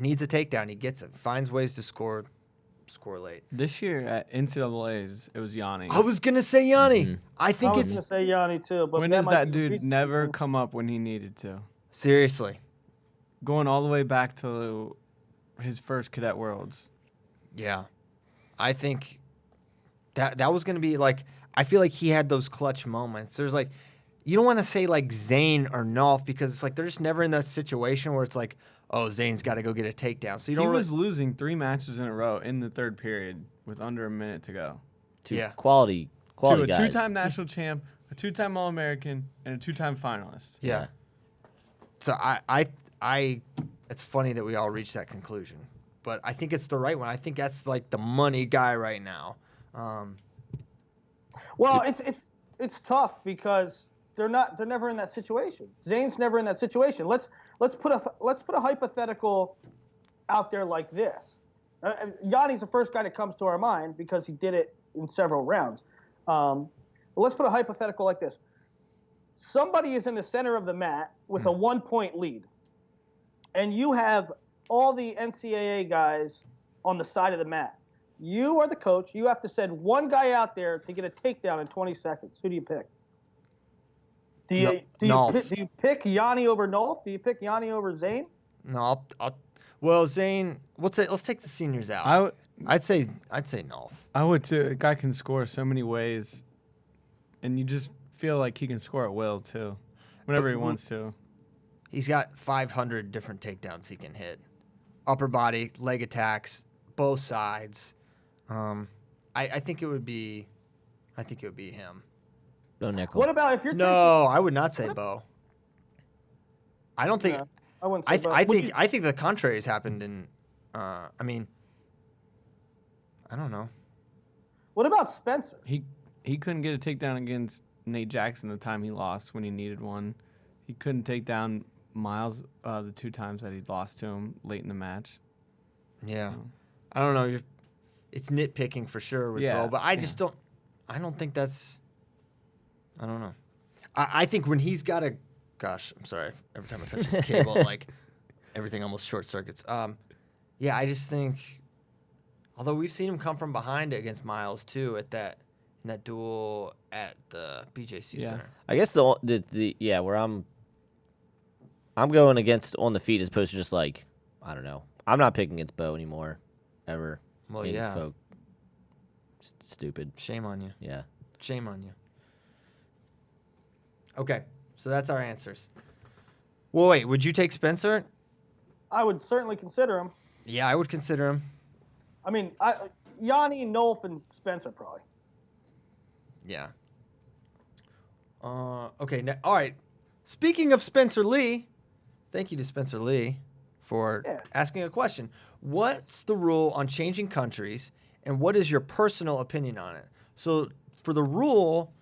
A: needs a takedown. He gets it. Finds ways to score late.
D: This year at NCAA's, it was Yanni.
A: I was gonna say Yanni. I was
B: gonna say Yanni too. But
D: when does that dude never come up when he needed to?
A: Seriously,
D: going all the way back to his first Cadet Worlds.
A: Yeah, I think that was gonna be like. I feel like he had those clutch moments. There's like, you don't want to say like Zane or Nolf because it's like they're just never in that situation where it's like, oh, Zane's got to go get a takedown. So
D: he was losing 3 matches in a row in the third period with under a minute to go.
C: Quality
D: to a
C: guys.
D: 2-time national champ, a 2-time All-American, and a 2-time finalist.
A: Yeah. So it's funny that we all reached that conclusion, but I think it's the right one. I think that's like the money guy right now.
B: Well, it's tough because they're never in that situation. Zane's never in that situation. Let's put a hypothetical out there like this. Yanni's the first guy that comes to our mind because he did it in several rounds. Let's put a hypothetical like this. Somebody is in the center of the mat with a 1-point lead, and you have all the NCAA guys on the side of the mat. You are the coach. You have to send one guy out there to get a takedown in 20 seconds. Who do you pick? Do you pick Yanni over Nolf? Do you pick Yanni over Zane?
A: No, well, Zane, let's take the seniors out. I'd say Nolf.
D: I would too. A guy can score so many ways, and you just feel like he can score at will too, whenever he wants to.
A: He's got 500 different takedowns he can hit. Upper body, leg attacks, both sides. I think it would be him.
C: Bo Nickel.
B: What about if you're
A: No, I would not say Bo. I don't think.
B: Yeah, I wouldn't say Bo.
A: I think the contrary has happened in. I don't know.
B: What about Spencer?
D: He couldn't get a takedown against Nate Jackson the time he lost when he needed one. He couldn't take down Miles the 2 times that he lost to him late in the match.
A: Yeah, I don't know. It's nitpicking for sure with Bo, but I just don't. I don't think that's. I don't know. I think when he's got a. Gosh, I'm sorry. Every time I touch this cable, like everything almost short circuits. Yeah, I just think. Although we've seen him come from behind against Miles too in that duel at the BJC Center.
C: I guess the where I'm going against on the feet as opposed to just like I don't know. I'm not picking against Bo anymore, ever.
A: Well, yeah.
C: Folk. Stupid.
A: Shame on you.
C: Yeah.
A: Shame on you. Okay, so that's our answers. Well, wait, would you take Spencer?
B: I would certainly consider him.
A: Yeah, I would consider him.
B: I mean, Yanni, Nolf, and Spencer probably.
A: Yeah. Okay. Now, all right. Speaking of Spencer Lee, thank you to Spencer Lee for asking a question. What's the rule on changing countries, and what is your personal opinion on it? So, for the rule,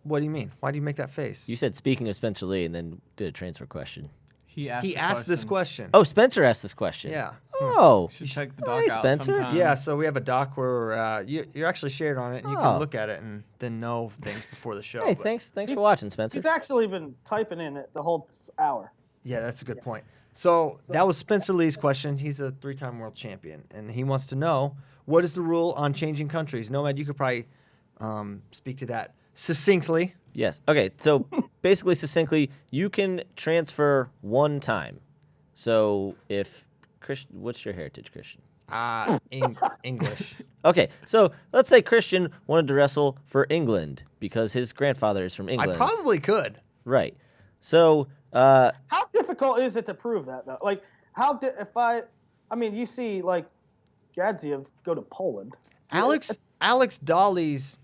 A: what do you mean? Why do you make that face?
C: You said speaking of Spencer Lee and then did a transfer question.
D: He
A: asked this question.
C: Oh, Spencer asked this question.
A: Yeah.
C: Oh.
D: You should check the doc
C: Hey,
D: out
C: Spencer.
D: sometime.
A: Yeah, so we have a doc where you're actually shared on it, and you can look at it and then know things before the show.
C: Hey, thanks for watching, Spencer.
B: He's actually been typing in it the whole hour.
A: Yeah, that's a good point. So that was Spencer Lee's question. He's a 3-time world champion, and he wants to know, what is the rule on changing countries? Nomad, you could probably speak to that succinctly.
C: Yes. Okay, so basically, succinctly, you can transfer one time. So if Christian, what's your heritage, Christian?
A: English.
C: Okay, so let's say Christian wanted to wrestle for England because his grandfather is from England.
A: I probably could.
C: Right. So
B: how difficult is it to prove that though? Like you see like Jadziev go to Poland.
A: Alex Dolly's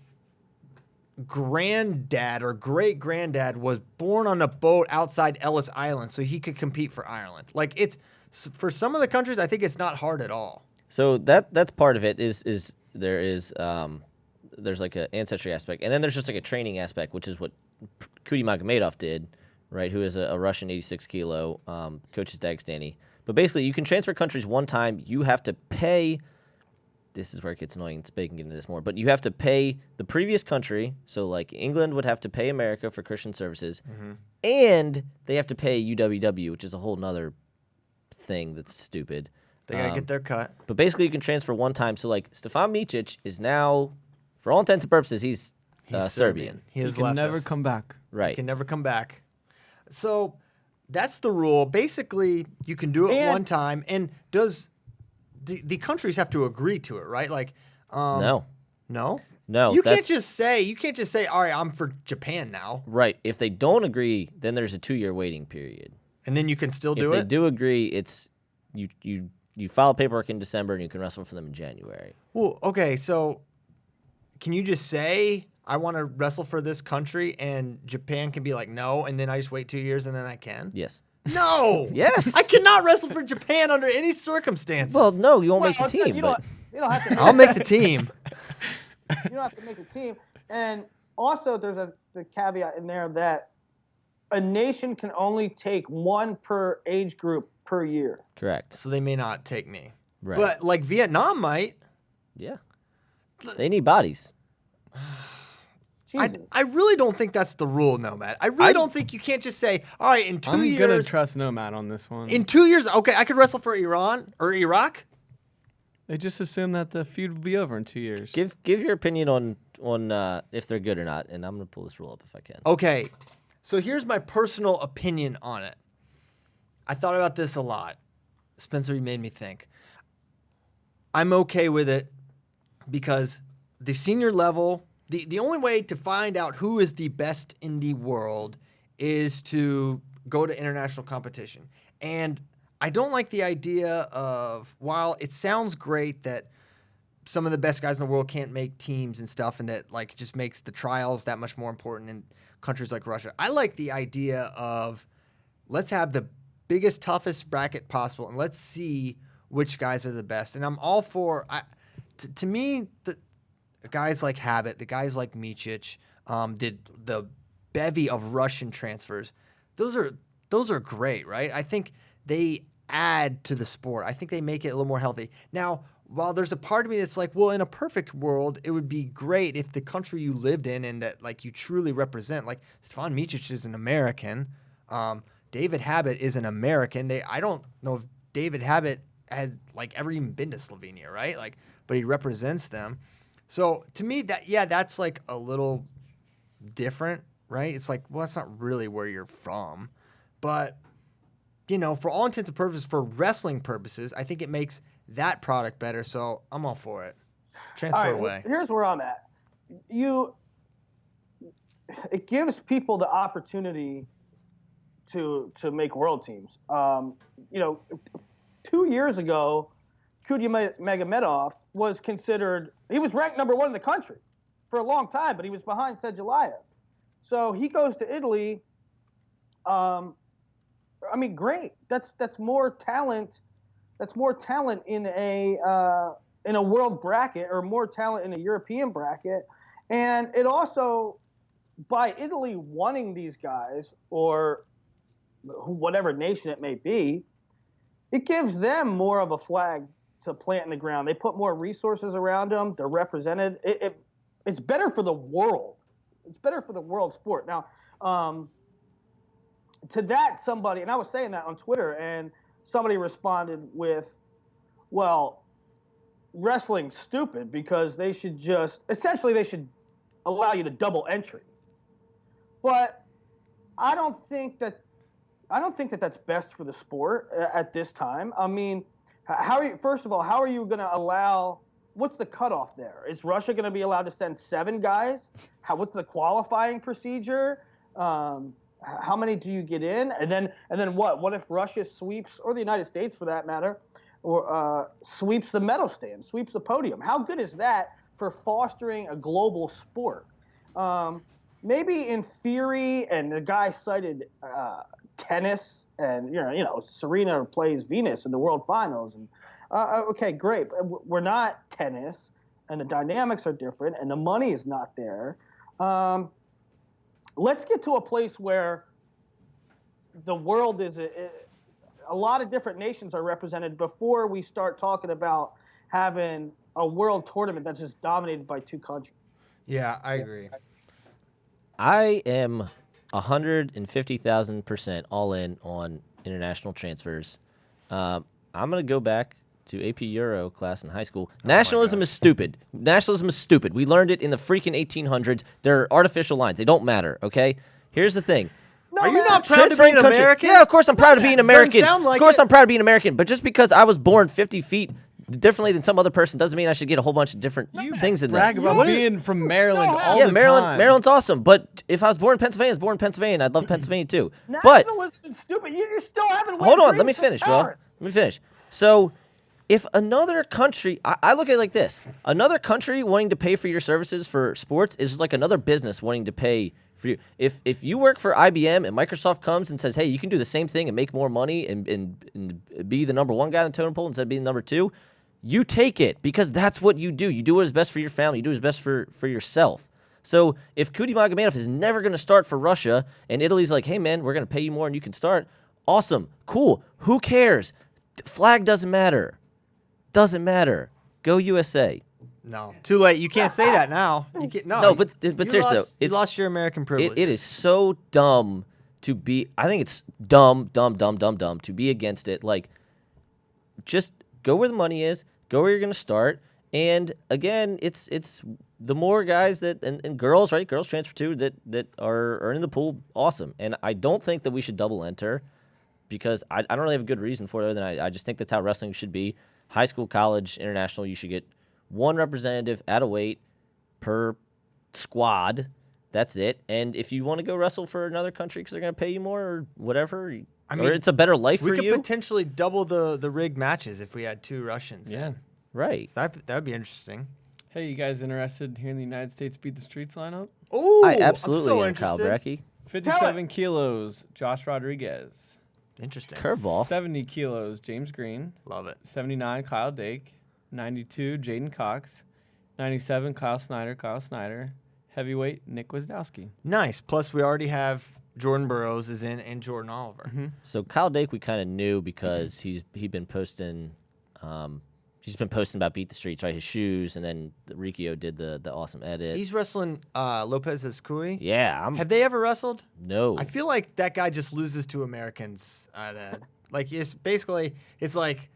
A: granddad or great granddad was born on a boat outside Ellis Island, so he could compete for Ireland. Like it's for some of the countries, I think it's not hard at all.
C: So that's part of it. Is there's like an ancestry aspect, and then there's just like a training aspect, which is what Kuti Magomedov did, right? Who is a Russian 86 kilo, coaches Dagestani. But basically, you can transfer countries one time. You have to pay. This is where it gets annoying. It's baking into this more, but you have to pay the previous country. So, like England would have to pay America for Christian services, and they have to pay UWW, which is a whole nother thing that's stupid.
A: They gotta get their cut.
C: But basically, you can transfer one time. So, like Stefan Micic is now, for all intents and purposes, he's Serbian.
A: He has
D: can never come back.
C: Right.
A: He can never come back. So that's the rule. Basically, you can do it one time, and does the countries have to agree to it, right? Like,
C: No.
A: You can't just say, all right, I'm for Japan now.
C: Right. If they don't agree, then there's a 2-year waiting period.
A: And then you can still do
C: If
A: it?
C: they do agree, it's you file paperwork in December and you can wrestle for them in January.
A: Well, okay, so can you just say, I want to wrestle for this country, and Japan can be like, no, and then I just wait 2 years and then I can?
C: Yes.
A: No!
C: Yes.
A: I cannot wrestle for Japan under any circumstances.
C: Well, no, you won't make the team.
B: You don't have to.
A: I'll make the team.
B: You don't have to make a team. And also, there's the caveat in there that a nation can only take one per age group per year.
C: Correct.
A: So they may not take me.
C: Right.
A: But, like, Vietnam might.
C: Yeah. They need bodies.
A: I really don't think that's the rule, Nomad. I really don't think you can't just say, all right, in 2 years.
D: I'm going to trust Nomad on this one.
A: In 2 years, okay, I could wrestle for Iran or Iraq.
D: They just assume that the feud will be over in 2 years.
C: Give your opinion on if they're good or not, and I'm gonna pull this rule up if I can.
A: Okay, so here's my personal opinion on it. I thought about this a lot. Spencer, you made me think. I'm okay with it because the senior level, the only way to find out who is the best in the world is to go to international competition. And I don't like the idea of, while it sounds great that some of the best guys in the world can't make teams and stuff, and that like it just makes the trials that much more important in countries like Russia. I like the idea of let's have the biggest, toughest bracket possible, and let's see which guys are the best. And I'm all for. To me, the guys like Habit, the guys like Micic, the bevy of Russian transfers. Those are great, right? I think they add to the sport. I think they make it a little more healthy. Now, while there's a part of me that's like, well, in a perfect world, it would be great if the country you lived in and that like you truly represent, like Stefan Micic is an American, David Habit is an American. I don't know if David Habit has like ever even been to Slovenia, right? Like, but he represents them. So to me, that's like a little different, right? It's like, well, that's not really where you're from, but you know, for all intents and purposes, for wrestling purposes, I think it makes that product better. So I'm all for it. Transfer away.
B: Here's where I'm at. It gives people the opportunity to make world teams. 2 years ago, Kuhn Magomedov was considered. He was ranked number 1 in the country for a long time, but he was behind Sedgelayev. So he goes to Italy. I mean, great. That's more talent. That's more talent in a world bracket, or more talent in a European bracket. And it also, by Italy wanting these guys, or whatever nation it may be, it gives them more of a flag to plant in the ground. They put more resources around them. They're represented. It's better for the world. It's better for the world sport. Now, to that, somebody, and I was saying that on Twitter, and somebody responded with, well, wrestling's stupid because they should allow you to double entry. But I don't think that that's best for the sport at this time. I mean, first of all, how are you going to allow, what's the cutoff there? Is Russia going to be allowed to send 7 guys? What's the qualifying procedure? How many do you get in? And then what? What if Russia sweeps, or the United States for that matter, or sweeps the medal stand, sweeps the podium? How good is that for fostering a global sport? Maybe in theory, and the guy cited tennis, and Serena plays Venus in the World Finals, and okay, great. But we're not tennis, and the dynamics are different, and the money is not there. Let's get to a place where the world is a lot of different nations are represented before we start talking about having a world tournament that's just dominated by 2 countries.
A: Yeah, I agree.
C: I am 150,000% all in on international transfers. I'm going to go back to AP Euro class in high school. Nationalism is stupid. Nationalism is stupid. We learned it in the freaking 1800s. They're artificial lines. They don't matter, okay? Here's the thing.
A: Are you not proud to be an American?
C: Yeah, of course I'm proud to be an American.
A: Like
C: of course I'm proud to be an American. But just because I was born 50 feet differently than some other person doesn't mean I should get a whole bunch of different things in there.
D: Brag about being from Maryland all the
C: Maryland,
D: time.
C: Maryland's awesome. But if I was born in Pennsylvania, I was born in Pennsylvania, and I'd love Pennsylvania too.
B: But nationalism is stupid. You still haven't.
C: Hold on, let me finish, bro. Let me finish. So, if another country, I look at it like this: another country wanting to pay for your services for sports is like another business wanting to pay for you. If you work for IBM and Microsoft comes and says, hey, you can do the same thing and make more money and be the number 1 guy on the totem pole instead of being number 2, you take it because that's what you do. You do what is best for your family. You do what is best for yourself. So if Kuhn Magomedov is never going to start for Russia and Italy's like, hey, man, we're going to pay you more and you can start, awesome, cool. Who cares? Flag doesn't matter. Doesn't matter. Go USA.
A: No, too late. You can't say that now. You can't,
C: but seriously, though,
A: you lost your American privilege.
C: It is so dumb to be. I think it's dumb to be against it. Like, just go where the money is. Go where you're going to start. And again, it's the more guys that and girls, right? Girls transfer too that are in the pool. Awesome. And I don't think that we should double enter because I don't really have a good reason for it other than I just think that's how wrestling should be. High school, college, international, you should get one representative at a weight per squad. That's it. And if you want to go wrestle for another country because they're going to pay you more or whatever, or it's a better life for you.
A: We could potentially double the rig matches if we had 2 Russians.
D: Yeah.
C: Right.
A: So that would be interesting.
D: Hey, you guys interested here in the United States beat the streets lineup?
A: Oh,
C: I absolutely
A: am
C: am, Kyle
A: interested.
C: Brecky.
D: 57 kilos, Josh Rodriguez.
A: Interesting.
C: Curveball.
D: 70 kilos, James Green.
A: Love it.
D: 79, Kyle Dake. 92, Jaden Cox. 97, Kyle Snyder. Heavyweight, Nick Wisdowski.
A: Nice. Plus, we already have Jordan Burroughs is in and Jordan Oliver.
D: Mm-hmm.
C: So Kyle Dake we kind of knew because he'd been posting he's been posting about Beat the Streets, right? His shoes, and then Riccio did the awesome edit.
A: He's wrestling Lopez Escui.
C: Yeah.
A: Have they ever wrestled?
C: No.
A: I feel like that guy just loses to Americans. Like, it's basically, it's like,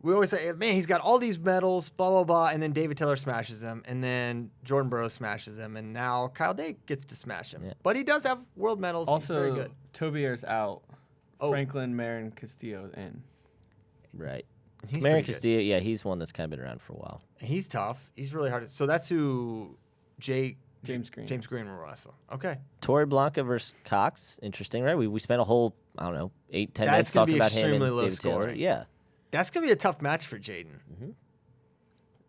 A: we always say, man, he's got all these medals, blah, blah, blah, and then David Taylor smashes him, and then Jordan Burroughs smashes him, and now Kyle Dake gets to smash him. Yeah. But he does have world medals. He's very
D: Also,
A: good.
D: Toby Erickson out.
A: Oh.
D: Franklin Marin Castillo in.
C: Right.
A: He's
C: Marin
A: pretty good.
C: Castillo, yeah, he's one that's kind of been around for a while.
A: He's tough. He's really hard. So that's who
D: James Green.
A: James Green will wrestle. Okay.
C: Torrey Blanca versus Cox, interesting, right? We spent a whole, 8-10 minutes
A: gonna
C: talking
A: be
C: about him and
A: extremely low
C: David Taylor.
A: scoring.
C: Yeah.
A: That's going to be a tough match for Jaden.
C: Mm-hmm.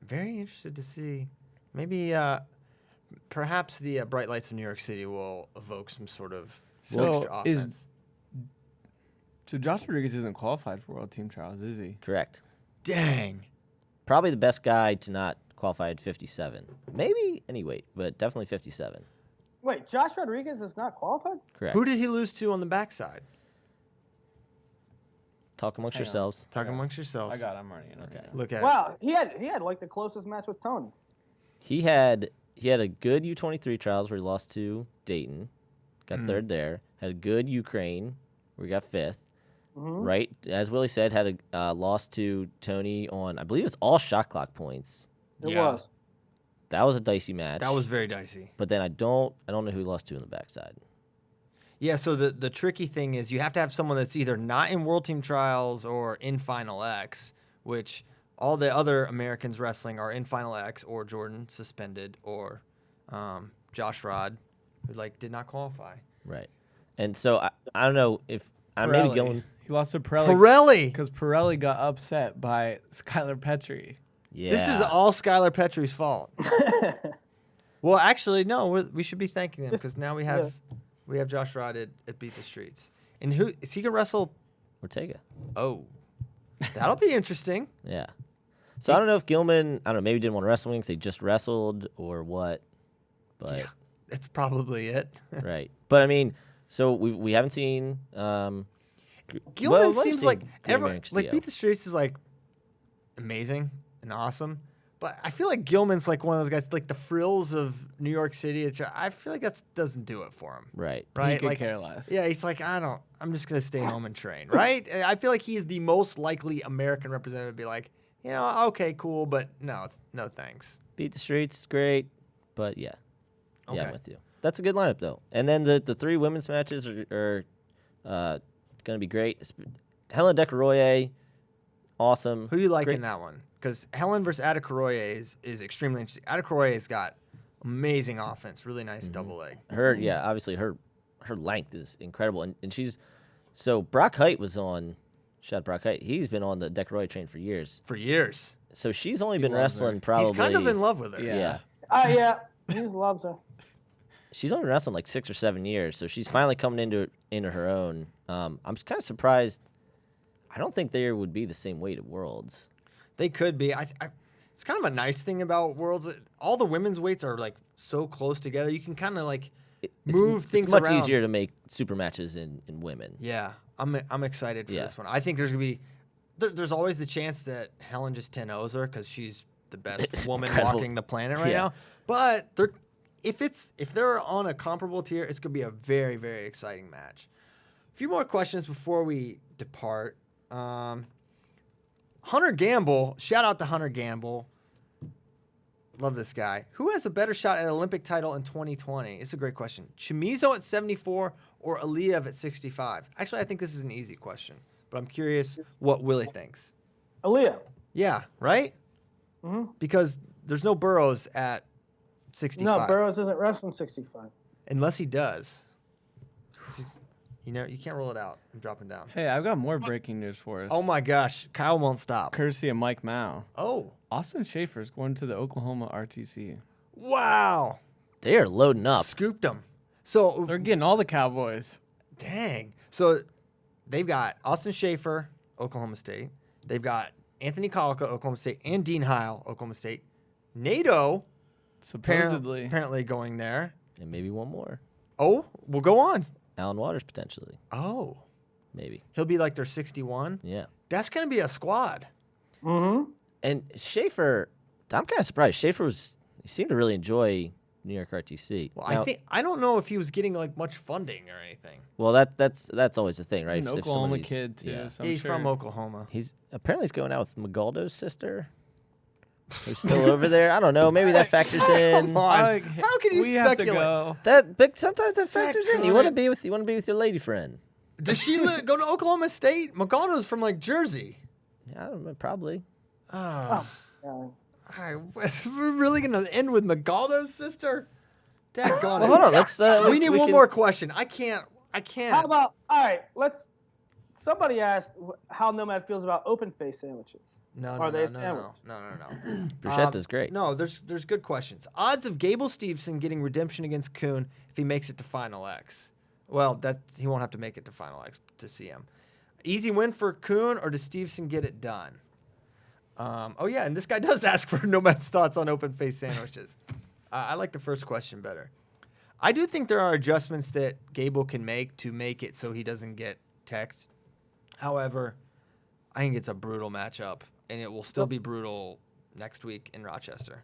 A: Very interested to see. Maybe, perhaps the bright lights of New York City will evoke some sort of extra offense.
D: So Josh Rodriguez isn't qualified for World Team Trials, is he?
C: Correct.
A: Dang.
C: Probably the best guy to not qualify at 57. Maybe any weight, but definitely 57.
B: Wait, Josh Rodriguez is not qualified?
C: Correct.
A: Who did he lose to on the backside?
C: Talk amongst
D: Hang on.
C: yourselves.
A: Talk amongst yourselves.
D: I got it. I'm already in.
C: Okay.
A: Look at
B: Wow, he had like the closest match with Tony.
C: He had a good U23 trials where he lost to Dayton, got third there. Had a good Ukraine where he got fifth. Right, as Willie said, had a loss to Tony on, I believe it was all shot clock points.
B: It
A: Yeah.
B: was.
C: That was a dicey match.
A: That was very dicey.
C: But then I don't know who he lost to on the backside.
A: Yeah, so the tricky thing is you have to have someone that's either not in World Team Trials or in Final X, which all the other Americans wrestling are in Final X, or Jordan suspended, or Josh Rod, who did not qualify.
C: Right. And so I don't know if I'm maybe
D: Pirelli.
C: going.
D: He lost to Pirelli.
A: Pirelli!
D: Because Pirelli got upset by Skylar Petrie.
C: Yeah.
A: This is all Skylar Petrie's fault. Well, actually, no, we should be thanking them because now we have Josh Rod at Beat the Streets. And who is he gonna wrestle?
C: Ortega.
A: Oh, that'll be interesting.
C: Yeah. So I don't know if Gilman, maybe didn't want to wrestle because they just wrestled or what. But
A: Yeah, that's probably it.
C: right. But I mean, so we haven't seen.
A: Gilman
C: we've
A: seems
C: seen
A: like
C: Gilman Castillo.
A: Beat the Streets is amazing and awesome. But I feel like Gilman's one of those guys, the frills of New York City. I feel like that doesn't do it for him.
C: Right.
D: He
A: Right?
D: could care less.
A: Yeah, he's I'm just going to stay home and train, right? I feel like he is the most likely American representative to be okay, cool, but no thanks.
C: Beat the Streets is great, but yeah.
A: Okay.
C: Yeah, I'm with you. That's a good lineup, though. And then the 3 women's matches are going to be great. Helen Decaroye, awesome.
A: Who do you like
C: Great.
A: in that one? Because Helen versus Adecaroye is extremely interesting. Adecaroye's got amazing offense, really nice double leg.
C: Obviously her length is incredible. And she's, so Brock Height was on, shout out Brock Height, he's been on the Decaroye train for years.
A: For years.
C: So she's only been
D: loves her.
C: wrestling probably.
A: He's kind of in love with her.
D: Yeah.
C: Yeah.
B: He loves her.
C: She's only wrestling 6 or 7 years, so she's finally coming into her own. I'm kind of surprised. I don't think they would be the same weight at Worlds.
A: They could be. It's kind of a nice thing about Worlds. All the women's weights are so close together. You can kind of move things
C: It's much
A: around.
C: easier to make super matches in women.
A: Yeah, I'm excited for this one. I think there's gonna be. There's always the chance that Helen just 10-0s her because she's the best woman
C: incredible.
A: walking the planet right now. But if they're on a comparable tier, it's gonna be a very, very exciting match. A few more questions before we depart. Hunter Gamble, shout out to Hunter Gamble. Love this guy. Who has a better shot at an Olympic title in 2020? It's a great question. Chamizo at 74 or Aliyev at 65? Actually, I think this is an easy question, but I'm curious what Willie thinks.
B: Aaliyah.
A: Yeah, right?
B: Mm-hmm.
A: Because there's no Burroughs at 65.
B: No, Burroughs isn't wrestling 65.
A: Unless he does. You know, you can't rule it out. I'm dropping down.
D: Hey, I've got more breaking news for us.
A: Oh, my gosh. Kyle won't stop.
D: Courtesy of Mike Mao.
A: Oh.
D: Austin Schaefer's going to the Oklahoma RTC.
A: Wow.
C: They are loading up.
A: Scooped him. So
D: They're getting all the Cowboys.
A: dang. So they've got Austin Schaefer, Oklahoma State. They've got Anthony Colica, Oklahoma State, and Dean Heil, Oklahoma State. NATO
D: Supposedly.
A: apparently going there.
C: And maybe one more.
A: Oh, we'll go on.
C: Alan Waters, potentially.
A: Oh,
C: Maybe.
A: he'll be like their 61.
C: Yeah.
A: That's going to be a squad.
B: Mm-hmm.
C: And Schaefer, I'm kind of surprised. He seemed to really enjoy New York RTC.
A: Well,
C: Now-
A: I don't know if he was getting like much funding or anything.
C: Well, that's always the thing, right?
D: An
C: If
D: Oklahoma
C: somebody's-
D: kid, too.
C: yeah.
D: So I'm
A: He's
D: sure.
A: from Oklahoma.
C: He's going out with Magaldo's sister. Who's still over there? I don't know. Maybe that factors in.
A: Come on. How can you
D: we have to
A: speculate?
D: go.
C: But sometimes that factors in. You want to
A: couldn't-
C: be with your lady friend.
A: Does she go to Oklahoma State? Magaldo's from like Jersey.
C: Yeah, I don't know, probably.
A: Oh.
B: Yeah.
A: All right, we're really going to end with Magaldo's sister? Daggone
C: Well,
A: it.
C: hold on. Let's.
A: We need one
C: can-
A: more question. I can't.
B: How about, all right, somebody asked how Nomad feels about open face sandwiches.
A: No.
B: Are they a sandwich?
A: No.
C: Bruschetta's great.
A: No, there's good questions. Odds of Gable Steveson getting redemption against Kuhn if he makes it to Final X. Well, he won't have to make it to Final X to see him. Easy win for Kuhn, or does Steveson get it done? Oh yeah, and this guy does ask for Nomad's thoughts on open face sandwiches. I like the first question better. I do think there are adjustments that Gable can make to make it so he doesn't get teched. However, I think it's a brutal matchup, and it will still be brutal next week in Rochester.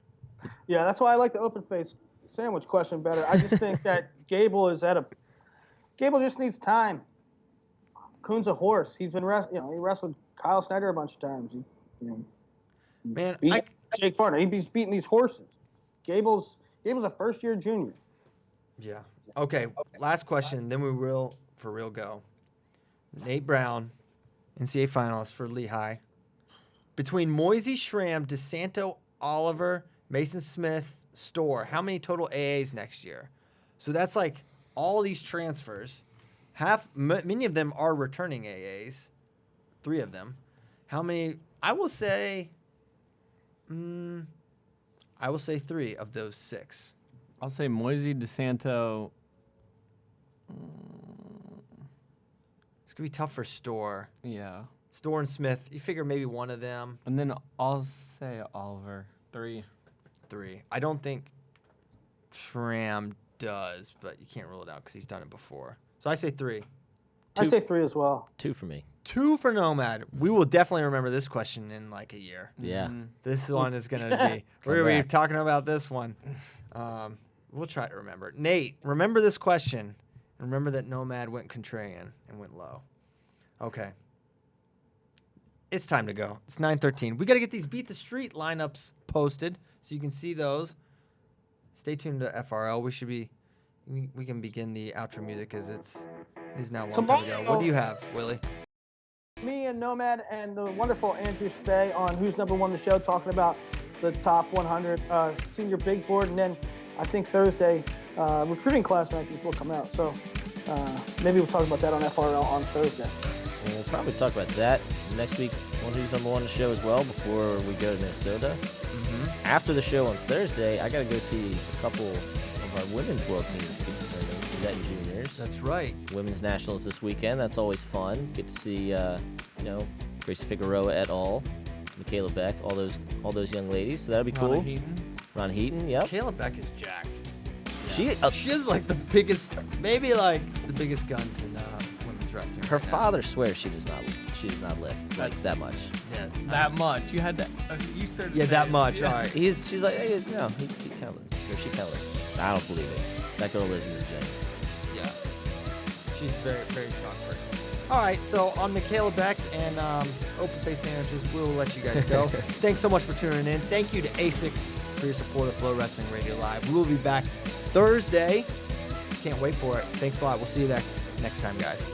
B: Yeah, that's why I like the open face sandwich question better. I just think that Gable just needs time. Kuhn's a horse. He's been he wrestled Kyle Snyder a bunch of times.
A: Man,
B: Beat Jake Farner. He's beating these horses. Gable's a first-year junior.
A: Yeah. Okay, last question, then we will for real go. Nate Brown, NCAA finalist for Lehigh. Between Moisey, Schramm, DeSanto, Oliver, Mason Smith, Storr, how many total AAs next year? So that's like all these transfers. Many of them are returning AAs. 3 of them. How many? I will say 3 of those 6.
D: I'll say Moisey, DeSanto.
A: It's gonna be tough for Storr.
D: Yeah.
A: Storr and Smith. You figure maybe one of them.
D: And then I'll say Oliver. 3.
A: 3. I don't think Schramm does, but you can't rule it out because he's done it before. So I say 3.
B: I say 3 as well.
C: 2 for me.
A: 2 for Nomad. We will definitely remember this question in like a year.
C: Yeah.
A: This one is going to be, we're going to be talking about this one. We'll try to remember. Nate, remember this question. And remember that Nomad went contrarian and went low. Okay. It's time to go. It's 9:13. We got to get these Beat the Street lineups posted so you can see those. Stay tuned to FRL. We can begin the outro music as it is now long time ago. What do you have, Willie?
B: Me and Nomad and the wonderful Andrew Spey on Who's Number One the show, talking about the top 100 senior big board, and then I think Thursday recruiting class rankings will come out. So maybe we'll talk about that on FRL on Thursday.
C: We'll probably talk about that next week on Who's Number One the show as well before we go to Minnesota. Mm-hmm. After the show on Thursday, I got to go see a couple of our women's world teams get determined. Cadet and juniors.
A: That's right.
C: Women's nationals this weekend. That's always fun. Get to see, Gracie Figueroa et al., Michaela Beck, all those young ladies. So that'll be cool. Ron Heaton, yep.
A: Kayla Beck is jacked.
C: Yeah.
A: She is like the biggest, maybe like the biggest guns in women's wrestling.
C: Her
A: right now.
C: father swears she does not lift like that much.
A: Yeah, it's
D: That much. You had to. You started.
A: Yeah,
D: to
A: that
D: say it.
A: much.
D: Yeah.
A: All right.
C: She's like, hey, no, he kind of lifts. Or she kind of lifts. I don't believe it. That girl lives in the gym.
A: Yeah. She's a very, very strong person. All right, so on Michaela Beck and Open Face Sandwiches, we'll let you guys go. Thanks so much for tuning in. Thank you to ASICS for your support of Flo Wrestling Radio Live. We will be back Thursday. Can't wait for it. Thanks a lot. We'll see you next time, guys.